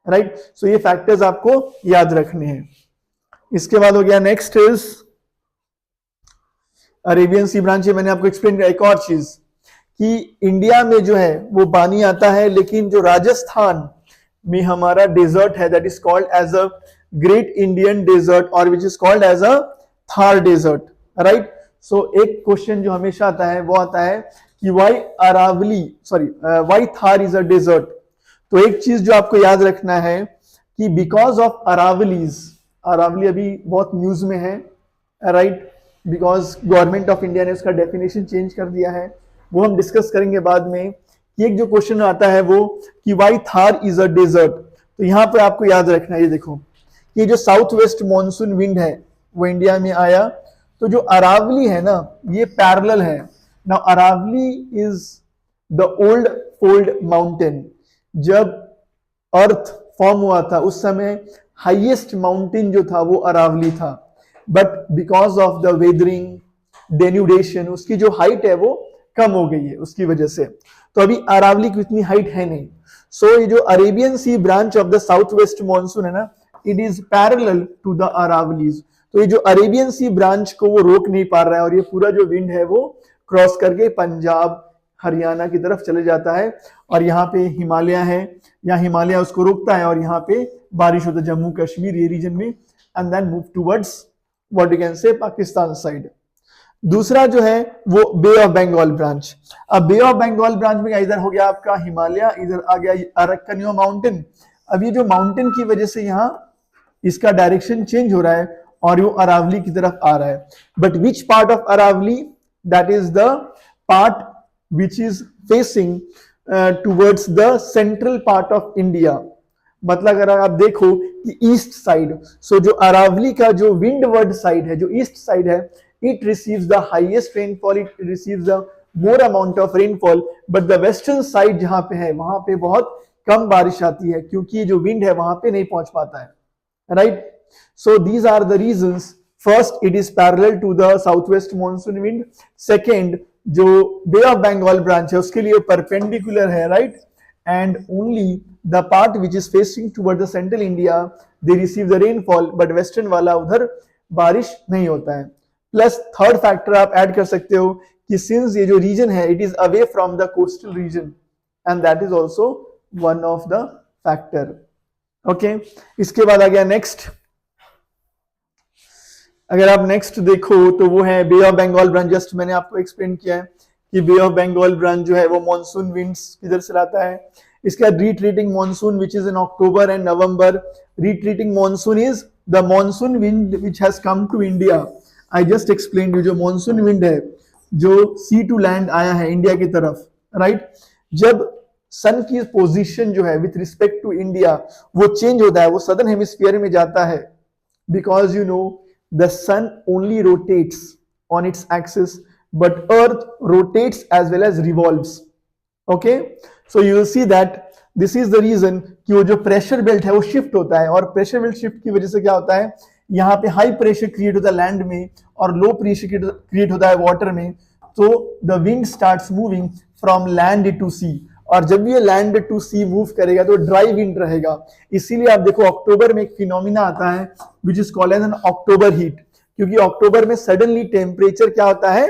राइट। सो ये फैक्टर्स आपको याद रखने हैं। इसके बाद हो गया next is Arabian sea branch. मैंने आपको एक्सप्लेन किया। एक और चीज कि इंडिया में जो है वो पानी आता है, लेकिन जो राजस्थान में हमारा डेजर्ट है, that is called as a great Indian desert, और which is called as a Thar desert, right. सो एक क्वेश्चन जो हमेशा आता है वो आता है कि why Thar is a desert. तो एक चीज जो आपको याद रखना है कि बिकॉज ऑफ अरावलीज, अरावली अभी बहुत न्यूज में है, right, because government of India ने उसका डेफिनेशन चेंज कर दिया है, वो हम डिस्कस करेंगे बाद में। कि एक जो क्वेश्चन आता है वो कि why Thar is a desert, तो यहाँ पे आपको याद रखना है, ये देखो कि जो साउथ वेस्ट मॉनसून विंड है वो इंडिया में आया, तो जो अरावली है ना ये पैरेलल है। Now Aravalli is the old fold mountain. जब अर्थ फॉर्म हुआ था उस समय हाईएस्ट माउंटेन जो था वो अरावली था, but because of the weathering denudation उसकी जो हाइट है वो कम हो गई है उसकी वजह से, तो अभी अरावली की इतनी हाइट है नहीं। सो ये जो Arabian sea branch of the south west monsoon है ना, it is parallel to the Aravallis. तो ये जो अरेबियन सी ब्रांच को वो रोक नहीं पा रहा है और ये पूरा जो विंड है वो क्रॉस करके पंजाब हरियाणा की तरफ चले जाता है, और यहाँ पे हिमालय है, यहाँ हिमालय उसको रोकता है और यहाँ पे बारिश होता है जम्मू कश्मीर ये रीजन में, and then move towards what you can say Pakistan side. दूसरा जो है वो बे ऑफ बंगाल ब्रांच। अब बे ऑफ बंगाल ब्रांच में इधर हो गया आपका हिमालय, इधर आ गया अरक्कन माउंटेन। अब ये जो माउंटेन की वजह से यहाँ इसका डायरेक्शन चेंज हो रहा है और वो अरावली की तरफ आ रहा है। But which part of Aravalli? That is the part which is facing towards the central part of India. मतलब अगर आप देखो कि ईस्ट साइड, सो जो अरावली का जो विंडवर्ड साइड है, जो ईस्ट साइड है, it receives the highest rainfall, it receives the more amount of rainfall, but the western side जहां पे है वहां पे बहुत कम बारिश आती है क्योंकि जो विंड है वहां पे नहीं पहुंच पाता है, right. So these are the reasons. First, it is parallel to the southwest monsoon wind. Second, जो बे ऑफ बंगाल ब्रांच है उसके लिए परपेंडिकुलर है, right, and only the part which is facing toward the central India they receive the rainfall, but western वाला उधर बारिश नहीं होता है। प्लस थर्ड फैक्टर आप ऐड कर सकते हो कि सिंस ये जो रीजन है it is away from the coastal reason, and that is also one of the factor. Okay, इसके बाद आ गया नेक्स्ट। अगर आप नेक्स्ट देखो तो वो है बे ऑफ बंगाल ब्रांच। जस्ट मैंने आपको एक्सप्लेन किया है कि बे ऑफ बंगाल ब्रांच जो है वो मॉनसून विंड्स किधर से लाता है। इसके बाद retreating monsoon which is in October and November. Retreating monsoon is the monsoon wind which has come to India. I just explain you, जो मॉनसून विंड है जो सी टू लैंड आया है इंडिया की तरफ, राइट, जब सन की पोजीशन जो है विथ रिस्पेक्ट टू इंडिया वो चेंज होता है, वो सदर्न हेमिस्फीयर में जाता है, because you know the sun only rotates on its axis but earth rotates as well as revolves. Okay, so you will see that this is the reason कि वो जो प्रेशर बेल्ट है वो shift होता है, और प्रेशर बेल्ट शिफ्ट की वजह से क्या होता है, यहाँ पे हाई प्रेशर क्रिएट होता है लैंड में और लो प्रेशर क्रिएट होता है वाटर में। तो the wind starts moving from land to sea, और जब ये लैंड टू सी मूव करेगा तो ड्राई विंड रहेगा। इसीलिए आप देखो अक्टूबर में एक फिनोमिना आता है which is called as an October heat, क्योंकि अक्टूबर में सडनली टेम्परेचर क्या होता है,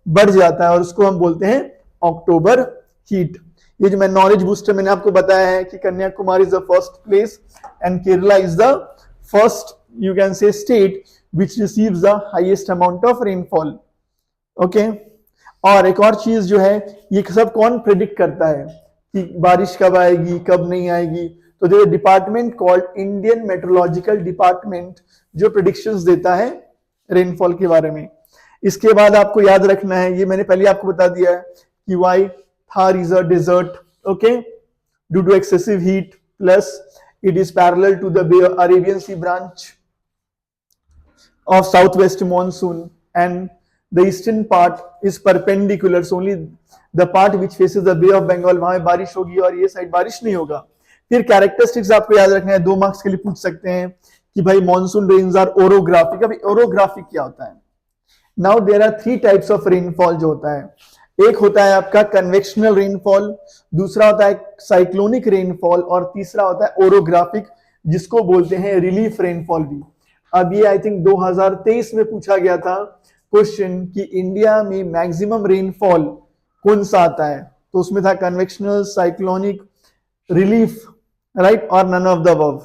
बढ़ जाता है, और उसको हम बोलते हैं अक्टूबर हीट। ये जो मैं नॉलेज बूस्टर मैंने आपको बताया है कि Kanyakumari is the first place and Kerala is the first you can say state which receives the highest amount of rainfall. Okay, और एक और चीज जो है, ये सब कौन प्रेडिक्ट करता है कि बारिश कब आएगी कब नहीं आएगी? तो जो department called Indian meteorological department जो प्रेडिक्शंस देता है रेनफॉल के बारे में। इसके बाद आपको याद रखना है, ये मैंने पहले आपको बता दिया है कि why Thar is a desert, okay, due to excessive heat, plus it is parallel to the Arabian Sea branch of southwest monsoon, and the eastern part is perpendicular, so only the part which faces the Bay of Bengal वहां बारिश होगी और ये side बारिश नहीं होगा। फिर characteristics आपको याद रखना है, 2 मार्क्स के लिए पूछ सकते हैं कि भाई मॉनसून रेन्स आर ओरोग्राफिक। अभी ओरोग्राफिक क्या होता है? Now there are 3 types of rainfall जो होता है। एक होता है आपका कन्वेक्शनल रेनफॉल, दूसरा होता है साइक्लोनिक रेनफॉल, और तीसरा होता है ओरोग्राफिक जिसको बोलते हैं रिलीफ रेनफॉल भी। अब ये आई थिंक 2023 में पूछा गया था क्वेश्चन कि इंडिया में मैक्सिमम रेनफॉल कौन सा आता है, तो उसमें था कन्वेक्शनल, साइक्लोनिक, रिलीफ, राइट, और नन ऑफ द अबव।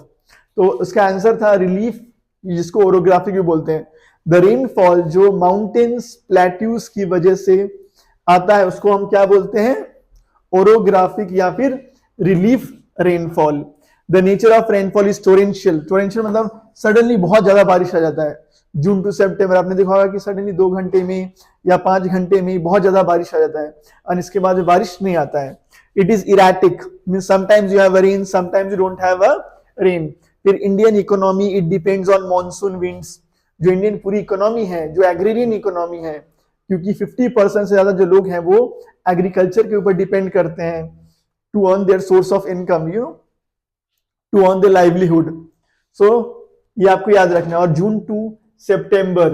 तो उसका आंसर था रिलीफ, जिसको ओरोग्राफिक भी बोलते हैं। द रेनफॉल जो माउंटेन्स प्लेट्यूज की वजह से आता है उसको हम क्या बोलते हैं, ओरोग्राफिक या फिर relief rainfall. The nature of rainfall is torrential. Torrential मतलब सडनली बहुत ज्यादा बारिश आ जाता है। जून टू सितंबर आपने देखा होगा कि सडनली 2 घंटे में या 5 घंटे में बहुत ज्यादा बारिश आ जाता है और इसके बाद बारिश नहीं आता है। It is erratic, mean sometimes you have a rain, sometimes you don't have a rain. फिर Indian economy, it depends on monsoon winds. जो इंडियन पूरी इकोनॉमी है, जो एग्रीरियन इकोनॉमी है, क्योंकि 50% से ज्यादा जो लोग हैं वो एग्रीकल्चर के ऊपर डिपेंड करते हैं to earn their source of income, you know, to earn their livelihood. So ये आपको याद रखना है। और जून टू सितंबर,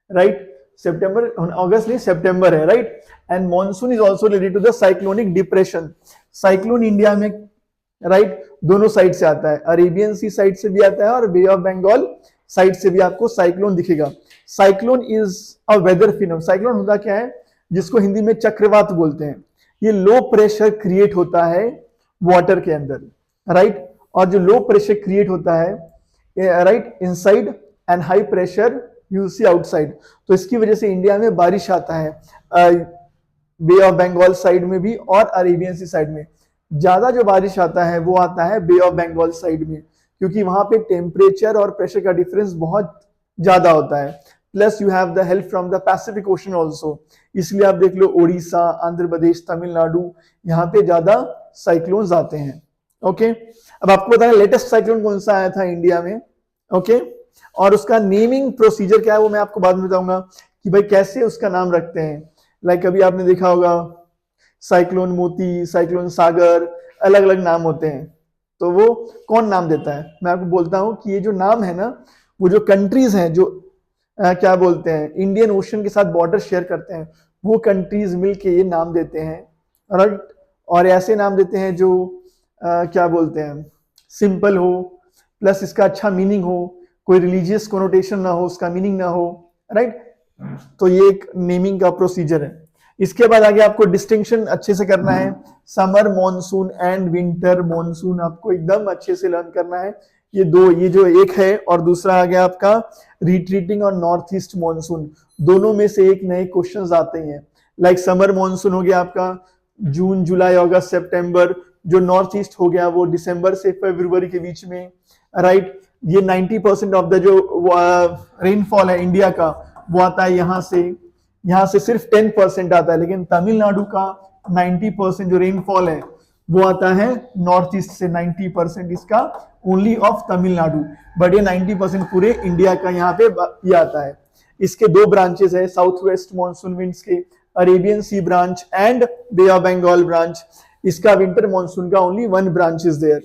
राइट, सितंबर, अगस्त नहीं, सितंबर है, right. And monsoon is also related to the cyclonic depression. Cyclone India में, राइट, दोनों साइड से आता है, अरेबियन सी साइड से भी आता है और बे ऑफ बंगाल साइड से भी आपको साइक्लोन दिखेगा। Cyclone is a weather phenomenon. Cyclone होता क्या है, जिसको हिंदी में चक्रवात बोलते हैं। ये लो प्रेशर क्रिएट होता है वाटर के अंदर, राइट, और जो लो प्रेशर क्रिएट होता है, right, inside and high pressure you see outside. तो इसकी वजह से इंडिया में बारिश आता है बे ऑफ बंगाल साइड में भी और अरेबियन सी साइड में। ज्यादा जो बारिश आता है वो आता है बे ऑफ बंगाल साइड में, क्योंकि वहां पे टेम्परेचर और प्रेशर का डिफरेंस बहुत ज्यादा होता है। Plus you have the help from the Pacific ocean also. इसलिए आप देख लो उड़ीसा, आंध्र प्रदेश, तमिलनाडु, यहाँ पे ज्यादा साइक्लोन्स आते हैं। ओके, अब आपको बताया लेटेस्ट साइक्लोन कौन सा आया था इंडिया में। ओके, और उसका नेमिंग प्रोसीजर क्या है वो मैं आपको बाद में बताऊंगा कि भाई कैसे उसका नाम रखते हैं। लाइक अभी आपने देखा होगा साइक्लोन मोती, साइक्लोन सागर, अलग अलग नाम होते हैं। तो वो कौन नाम देता है, मैं आपको बोलता हूं कि ये जो नाम है ना, वो जो कंट्रीज हैं जो क्या बोलते हैं इंडियन ओशन के साथ बॉर्डर शेयर करते हैं, वो कंट्रीज मिलके ये नाम देते हैं, राइट। और ऐसे नाम देते हैं जो क्या बोलते हैं सिंपल हो, प्लस इसका अच्छा मीनिंग हो, कोई रिलीजियस कोनोटेशन ना हो, उसका मीनिंग ना हो, राइट। तो ये एक नेमिंग का प्रोसीजर है। इसके बाद आगे आपको डिस्टिंक्शन अच्छे से करना है, summer monsoon and winter monsoon आपको एकदम अच्छे से लर्न करना है। ये दो, ये जो एक है और दूसरा आ गया आपका रिट्रीटिंग और नॉर्थ ईस्ट मॉनसून, दोनों में से एक नए क्वेश्चंस आते हैं। लाइक समर मॉनसून हो गया आपका जून, जुलाई, अगस्त, सितंबर। जो नॉर्थ ईस्ट हो गया वो दिसंबर से फरवरी के बीच में, राइट। ये 90% ऑफ द जो रेनफॉल है इंडिया का वो आता है यहाँ से सिर्फ 10% आता है, लेकिन तमिलनाडु का 90% जो रेनफॉल है वो आता है नॉर्थ ईस्ट से। 90% इसका ओनली ऑफ तमिलनाडु, बट ये 90% पूरे इंडिया का यहाँ पे ये आता है। इसके दो ब्रांचेस है साउथ वेस्ट मॉनसून विंड्स के, Arabian sea branch and bay of Bengal branch. इसका विंटर मॉनसून का ओनली 1 ब्रांच इज देयर।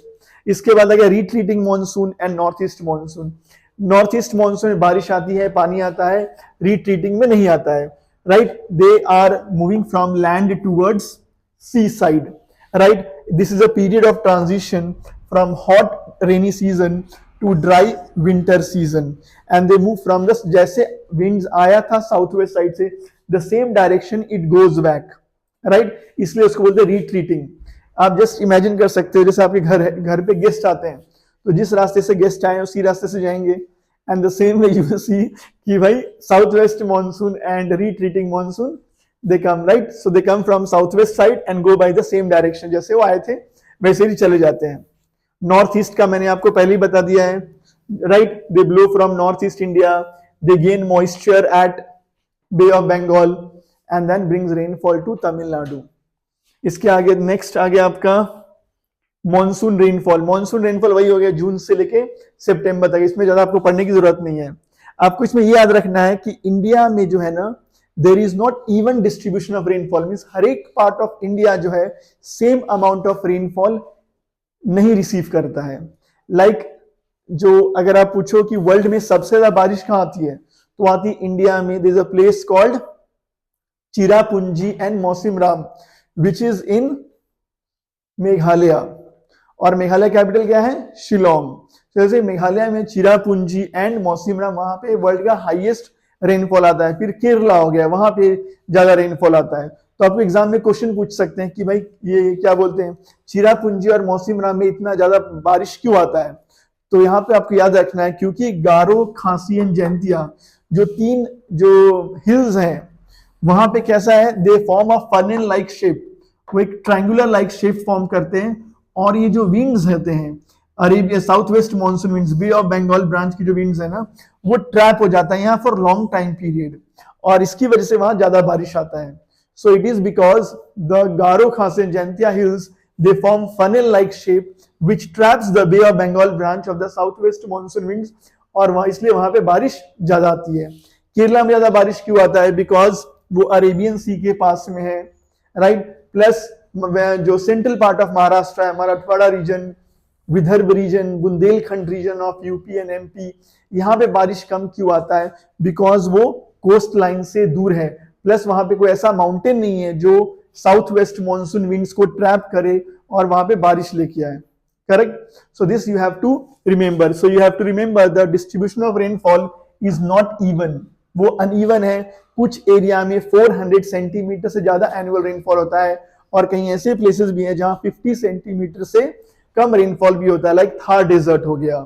इसके बाद आ गया retreating monsoon and north east monsoon. North east monsoon में बारिश आती है, पानी आता है, रिट्रीटिंग में नहीं आता है, right. They are moving from land towards sea side, right. This is a period of transition from hot rainy season to dry winter season and they move from the, जैसे विंड्स आया था south west side से, the same direction it goes back, right. इसलिए उसको बोलते हैं retreating. आप just imagine कर सकते हो जैसे आपके घर पे गेस्ट आते हैं, तो जिस रास्ते से गेस्ट आए उसी रास्ते से जाएंगे, and the same way you see कि भाई south west monsoon and retreating monsoon they come, right. So they come from south west side and go by the same direction, जैसे वो आए थे वैसे ही चले जाते हैं। नॉर्थ ईस्ट का मैंने आपको पहले ही बता दिया है, right. They blow from north east India, they gain moisture at bay of Bengal and then brings rainfall to Tamil Nadu. इसके आगे नेक्स्ट आ गया आपका मॉनसून रेनफॉल। मॉनसून रेनफॉल वही हो गया जून से लेके सितंबर तक, इसमें ज्यादा आपको पढ़ने की जरूरत नहीं है। आपको इसमें ये याद रखना है कि इंडिया में जो है ना, there is not even distribution of rainfall, means हर एक पार्ट ऑफ इंडिया जो है सेम अमाउंट ऑफ रेनफॉल नहीं रिसीव करता है। लाइक जो अगर आप पूछो कि वर्ल्ड में सबसे ज्यादा बारिश कहां आती है, तो आती है इंडिया में। There is a place called Cherrapunji and Mawsynram which is in Meghalaya, और मेघालय कैपिटल क्या है, शिलोंग। जैसे मेघालय में चिरापुंजी एंड मौसिनराम, वहां पे वर्ल्ड का हाईएस्ट रेनफॉल आता है। फिर केरला हो गया, वहां पे ज्यादा रेनफॉल आता है। तो आपको एग्जाम में क्वेश्चन पूछ सकते हैं कि भाई ये क्या बोलते हैं, चिरापुंजी और मौसिनराम में इतना ज्यादा बारिश क्यों आता है। तो यहाँ पे आपको याद रखना है क्योंकि गारो, खासी एंड जैंतिया जो 3 जो हिल्स हैं वहां पे कैसा है, they form a funnel like shape, वो एक ट्रायंगुलर लाइक शेप फॉर्म करते हैं। और ये जो विंड्स रहते हैं, Arabia south west monsoon winds, bay of Bengal branch की जो विंड्स है ना, वो ट्रैप हो जाता है यहाँ फॉर लॉन्ग टाइम पीरियड, और इसकी वजह से वहां ज्यादा बारिश आता है। So it is because the Garo Khasi and Jaintia hills they form funnel like shape which traps the Bay of Bengal branch of the southwest monsoon winds, और वहां इसलिए वहां पे बारिश ज्यादा आती है। केरला में ज्यादा बारिश क्यों आता है, बिकॉज वो अरेबियन सी के पास में है, राइट। प्लस जो सेंट्रल पार्ट ऑफ महाराष्ट्र है, Marathwada region, Vidarbha region, Bundelkhand region of UP and MP, यहाँ पे बारिश कम क्यों आता है, बिकॉज वो कोस्ट लाइन से दूर है। प्लस वहां पे कोई ऐसा माउंटेन नहीं है जो साउथ वेस्ट मानसून विंड्स को ट्रैप करे और वहां पे बारिश लेके आए। Correct? So this you have to remember. So you have to remember the distribution of rainfall is not even. वो uneven है। कुछ एरिया में 400 सेंटीमीटर से ज्यादा एनुअल रेनफॉल होता है, और कहीं ऐसे प्लेसेस भी हैं जहां 50 सेंटीमीटर से कम रेनफॉल भी होता है, लाइक थार डेजर्ट हो गया,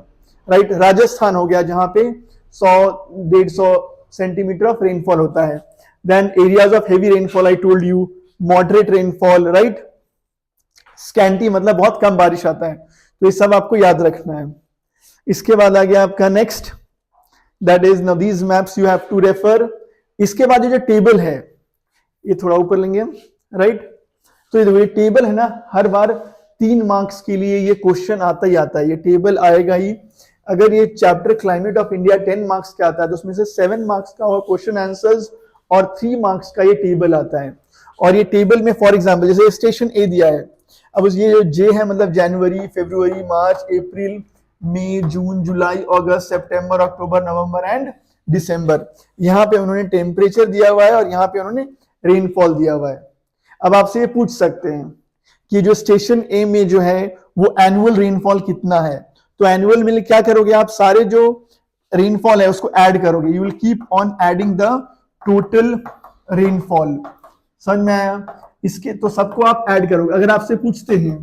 राइट, राजस्थान हो गया, जहां पे 100-150 सेंटीमीटर ऑफ रेनफॉल होता है। Then areas of heavy rainfall I told you, moderate rainfall, right, scanty मतलब बहुत कम बारिश आता है। तो ये सब आपको याद रखना है। इसके बाद आ गया आपका next, that is now these maps you have to refer. इसके बाद ये जो टेबल है, ये थोड़ा ऊपर लेंगे, राइट। तो ये टेबल है ना, हर बार 3 मार्क्स के लिए ये क्वेश्चन आता ही आता है, ये टेबल आएगा ही। अगर ये chapter climate of India 10 marks का आता है, तो उसमें से 7 मार्क्स का और क्वेश्चन आंसर्स और 3 मार्क्स का ये टेबल आता है। और ये टेबल में फॉर एग्जाम्पल जैसे स्टेशन ए दिया है, अब ये जो जे है मतलब जनवरी, फरवरी, मार्च, अप्रैल, मई, जून, जुलाई, अगस्त, सितंबर, अक्टूबर, नवंबर एंड दिसंबर। यहाँ पे उन्होंने टेम्परेचर दिया हुआ है और यहाँ पे उन्होंने रेनफॉल दिया हुआ है। अब आपसे ये पूछ सकते हैं कि जो स्टेशन ए में जो है वो एनुअल रेनफॉल कितना है, तो एनुअल में क्या करोगे आप, सारे जो रेनफॉल है उसको ऐड करोगे, you will keep on adding the total rainfall. समझ में आया? इसके तो सबको आप ऐड करोगे। अगर आपसे पूछते हैं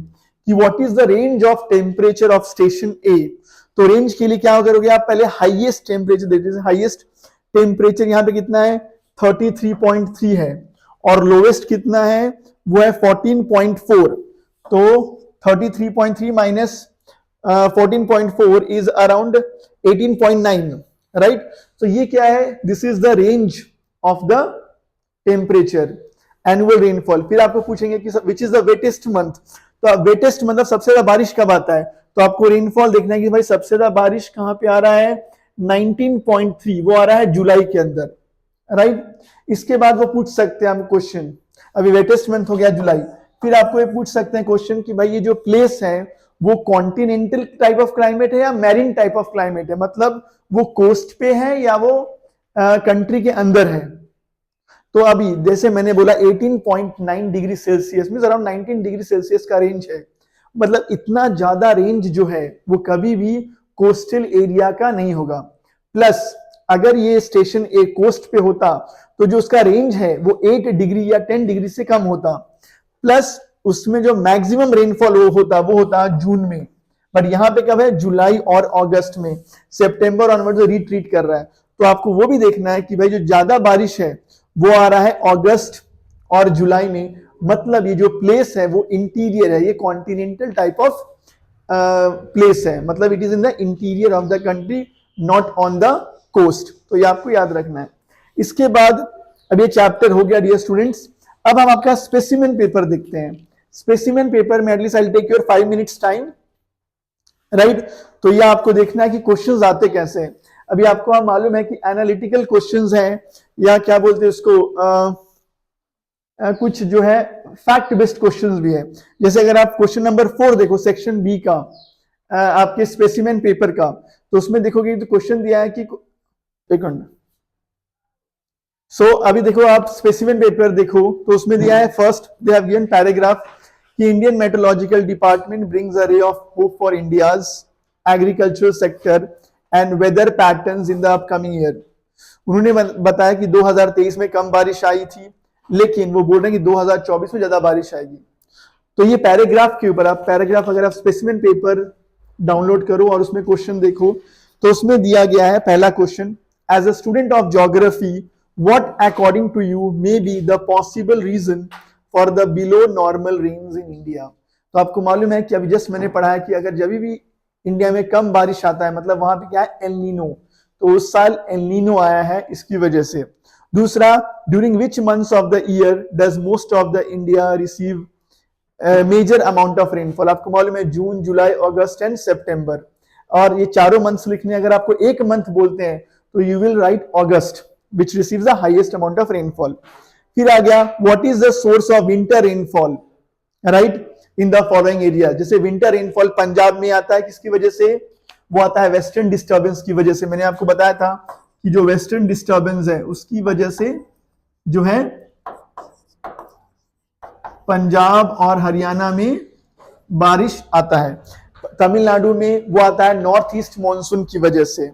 कि what is the range of temperature of station A, तो रेंज के लिए क्या करोगे आप, पहले हाईएस्ट टेम्परेचर देखते हैं। हाईएस्ट टेम्परेचर यहाँ पे कितना है, 33.3 है, और लोवेस्ट कितना है, वो है 14.4। तो 33.3 माइनस 14.4 इज अराउंड 18.9, राइट। तो ये क्या है, this is the range of the temperature, annual rainfall. फिर आपको पूछेंगे कि which is the wettest month, तो वेटेस्ट मतलब सबसे ज्यादा बारिश कब आता है, तो आपको रेनफॉल देखना है कि भाई सबसे ज्यादा बारिश कहां पे आ रहा है, 19.3, वो आ रहा है जुलाई के अंदर, राइट। इसके बाद वो पूछ सकते हैं हम क्वेश्चन, अभी वेटेस्ट मंथ हो गया जुलाई, फिर आपको ये पूछ सकते हैं क्वेश्चन कि भाई ये जो प्लेस है वो कॉन्टिनेंटल टाइप ऑफ क्लाइमेट है या मैरीन टाइप ऑफ क्लाइमेट है, मतलब वो कोस्ट पे है या वो कंट्री के अंदर है। तो अभी जैसे मैंने बोला 18.9 डिग्री सेल्सियस में अराउंड 19 डिग्री सेल्सियस का रेंज है, मतलब इतना ज्यादा रेंज जो है वो कभी भी कोस्टल एरिया का नहीं होगा। प्लस अगर ये स्टेशन ए कोस्ट पे होता तो जो उसका रेंज है वो 8 डिग्री या 10 डिग्री से कम होता। प्लस उसमें जो मैक्सिमम रेनफॉल वो होता जून में, बट यहाँ पे कब है, जुलाई और अगस्त में। सितंबर ऑनवर्ड जो रिट्रीट कर रहा है, तो आपको वो भी देखना है कि भाई जो ज्यादा बारिश है वो आ रहा है अगस्त और जुलाई में, मतलब ये जो प्लेस है वो इंटीरियर है, ये कॉन्टिनेंटल टाइप ऑफ प्लेस है, मतलब it is in the interior of the country, not on the coast. तो ये आपको याद रखना है। इसके बाद अब ये चैप्टर हो गया डियर स्टूडेंट्स। अब हम आपका स्पेसिमेन पेपर देखते हैं। स्पेसिमेन पेपर में at least I take your 5 minutes time, right. तो ये आपको देखना है कि क्वेश्चंस आते कैसे हैं। अभी आपको मालूम है कि एनालिटिकल क्वेश्चंस हैं, या क्या बोलते हैं उसको, कुछ जो है फैक्ट बेस्ड क्वेश्चंस भी है। जैसे अगर आप क्वेश्चन नंबर 4 देखो सेक्शन बी का, आपके स्पेसिमेन पेपर का, तो उसमें देखोगे तो क्वेश्चन दिया है कि एक मिनट। सो अभी देखो आप स्पेसिमेन पेपर देखो तो उसमें दिया है, first they have given paragraph कि Indian meteorological department brings a ray of hope for India's agricultural sector and weather patterns in the upcoming year. उन्होंने बताया कि 2023 में कम बारिश आई थी, लेकिन वो बोल रहे हैं कि 2024 में ज्यादा बारिश आएगी। तो ये पैराग्राफ के ऊपर, आप पैराग्राफ अगर आप स्पेसिमेन पेपर डाउनलोड करो और उसमें क्वेश्चन देखो तो उसमें दिया गया है पहला question, as a student of geography what according to you may be the possible reason for the below normal rains in India? तो आपको मालूम है कि अभी जस्ट मैंने पढ़ा है कि अगर जब भी इंडिया में कम बारिश आता है मतलब वहां पे क्या है, एल नीनो, तो उस साल एल नीनो आया है इसकी वजह से। दूसरा, during which months of the year does most of the India receive major amount of rainfall? आपको मालूम है जून, जुलाई, अगस्त एंड सितंबर, और ये चारों मंथ्स लिखने, अगर आपको एक मंथ बोलते हैं तो you will write August which receives the highest amount of rainfall. फिर आ गया, what is the source of winter rainfall, right, in the following area? जैसे winter rainfall पंजाब में आता है, किसकी वजह से? वो आता है वेस्टर्न डिस्टर्बेंस की वजह से। मैंने आपको बताया था कि जो वेस्टर्न डिस्टर्बेंस है उसकी वजह से जो है पंजाब और हरियाणा में बारिश आता है। तमिलनाडु में वो आता है नॉर्थ ईस्ट मॉनसून की वजह से।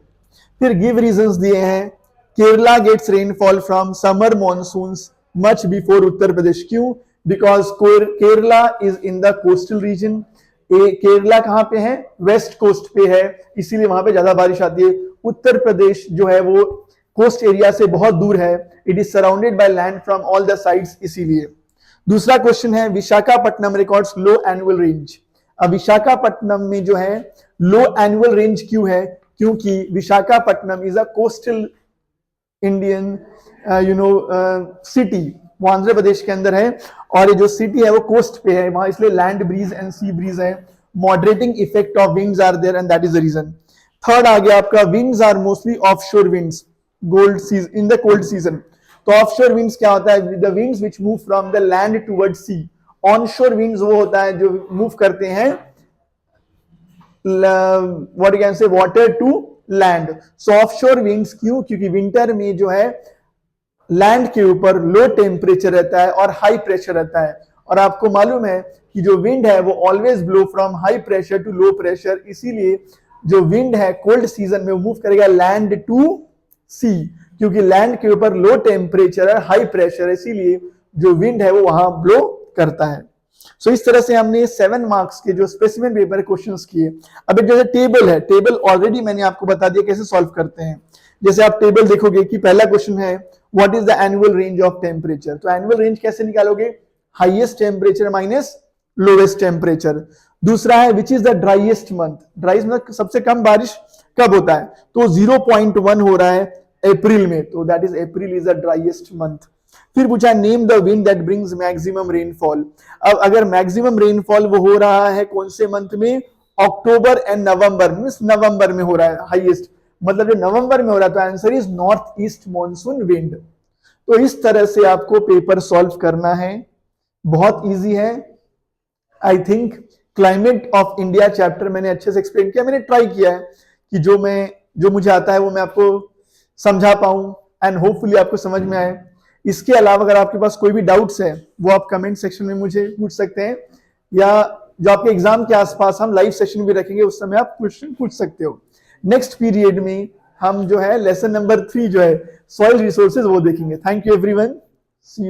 फिर गिव रीजंस दिए हैं, Kerala gets rainfall from summer monsoons much before Uttar Pradesh. क्यों? Because Kerala is in the coastal region. Kerala कहां पे है? वेस्ट कोस्ट पे है, इसीलिए वहां पे ज्यादा बारिश आती है। उत्तर प्रदेश जो है वो कोस्ट एरिया से बहुत दूर है, it is surrounded by land from all the sides, इसीलिए। दूसरा क्वेश्चन है, विशाखापट्टनम रिकॉर्ड्स लो एनुअल रेंज। अब विशाखापट्टनम में जो है लो एनुअल रेंज क्यों है? क्योंकि Visakhapatnam is a coastal Indian city, वो आंध्र प्रदेश के अंदर है, और ये जो सिटी है वो कोस्ट पे है वहां, इसलिए land breeze and sea breeze है, moderating effect of winds are there and that is the reason. Third आ गया आपका, winds are mostly offshore winds in the cold season. तो ऑफशोर विंड्स क्या होता है? The winds which move from the land towards sea. Onshore winds वो होता है जो मूव करते हैं what you can say water to land. So offshore winds क्यों? क्योंकि विंटर में जो है लैंड के ऊपर लो टेम्परेचर रहता है और हाई प्रेशर रहता है, और आपको मालूम है कि जो विंड है वो always blow from high pressure to low pressure, इसीलिए जो विंड है कोल्ड सीजन में वो मूव करेगा लैंड टू सी, क्योंकि लैंड के ऊपर लो टेम्परेचर और हाई प्रेशर है, इसीलिए जो विंड है वो वहां ब्लो करता है। सो इस तरह से हमने 7 मार्क्स के जो स्पेसिमेन पेपर क्वेश्चंस किए। अब एक जैसे टेबल है, टेबल ऑलरेडी मैंने आपको बता दिया कैसे सॉल्व करते हैं। जैसे आप टेबल देखोगे कि पहला क्वेश्चन है what is the annual range of temperature, तो एनुअल रेंज कैसे निकालोगे? Highest temperature minus lowest temperature. दूसरा है which is the driest month, driest मतलब सबसे कम बारिश कब होता है? तो 0.1 हो रहा है अप्रैल में, तो that is April is the driest month. फिर पूछा name the wind that brings maximum rainfall. अब अगर मैक्सिमम रेनफॉल वो हो रहा है कौन से मंथ में? अक्टूबर एंड नवंबर, मींस नवंबर में हो रहा है हाईएस्ट, मतलब जो नवंबर में हो रहा है, तो answer is north east monsoon wind. तो इस तरह से आपको पेपर सॉल्व करना है, बहुत इजी है। I think climate of India chapter मैंने अच्छे से एक्सप्लेन किया, मैंने ट्राई किया है कि जो मुझे आता है वो मैं आपको समझा पाऊं एंड होपफुली आपको समझ में आए। इसके अलावा अगर आपके पास कोई भी डाउट्स है वो आप कमेंट सेक्शन में मुझे पूछ सकते हैं, या जो आपके एग्जाम के आसपास हम लाइव सेशन भी रखेंगे उस समय आप क्वेश्चन पूछ सकते हो। नेक्स्ट पीरियड में हम जो है लेसन नंबर 3 जो है सॉइल रिसोर्सेज वो देखेंगे। Thank you everyone.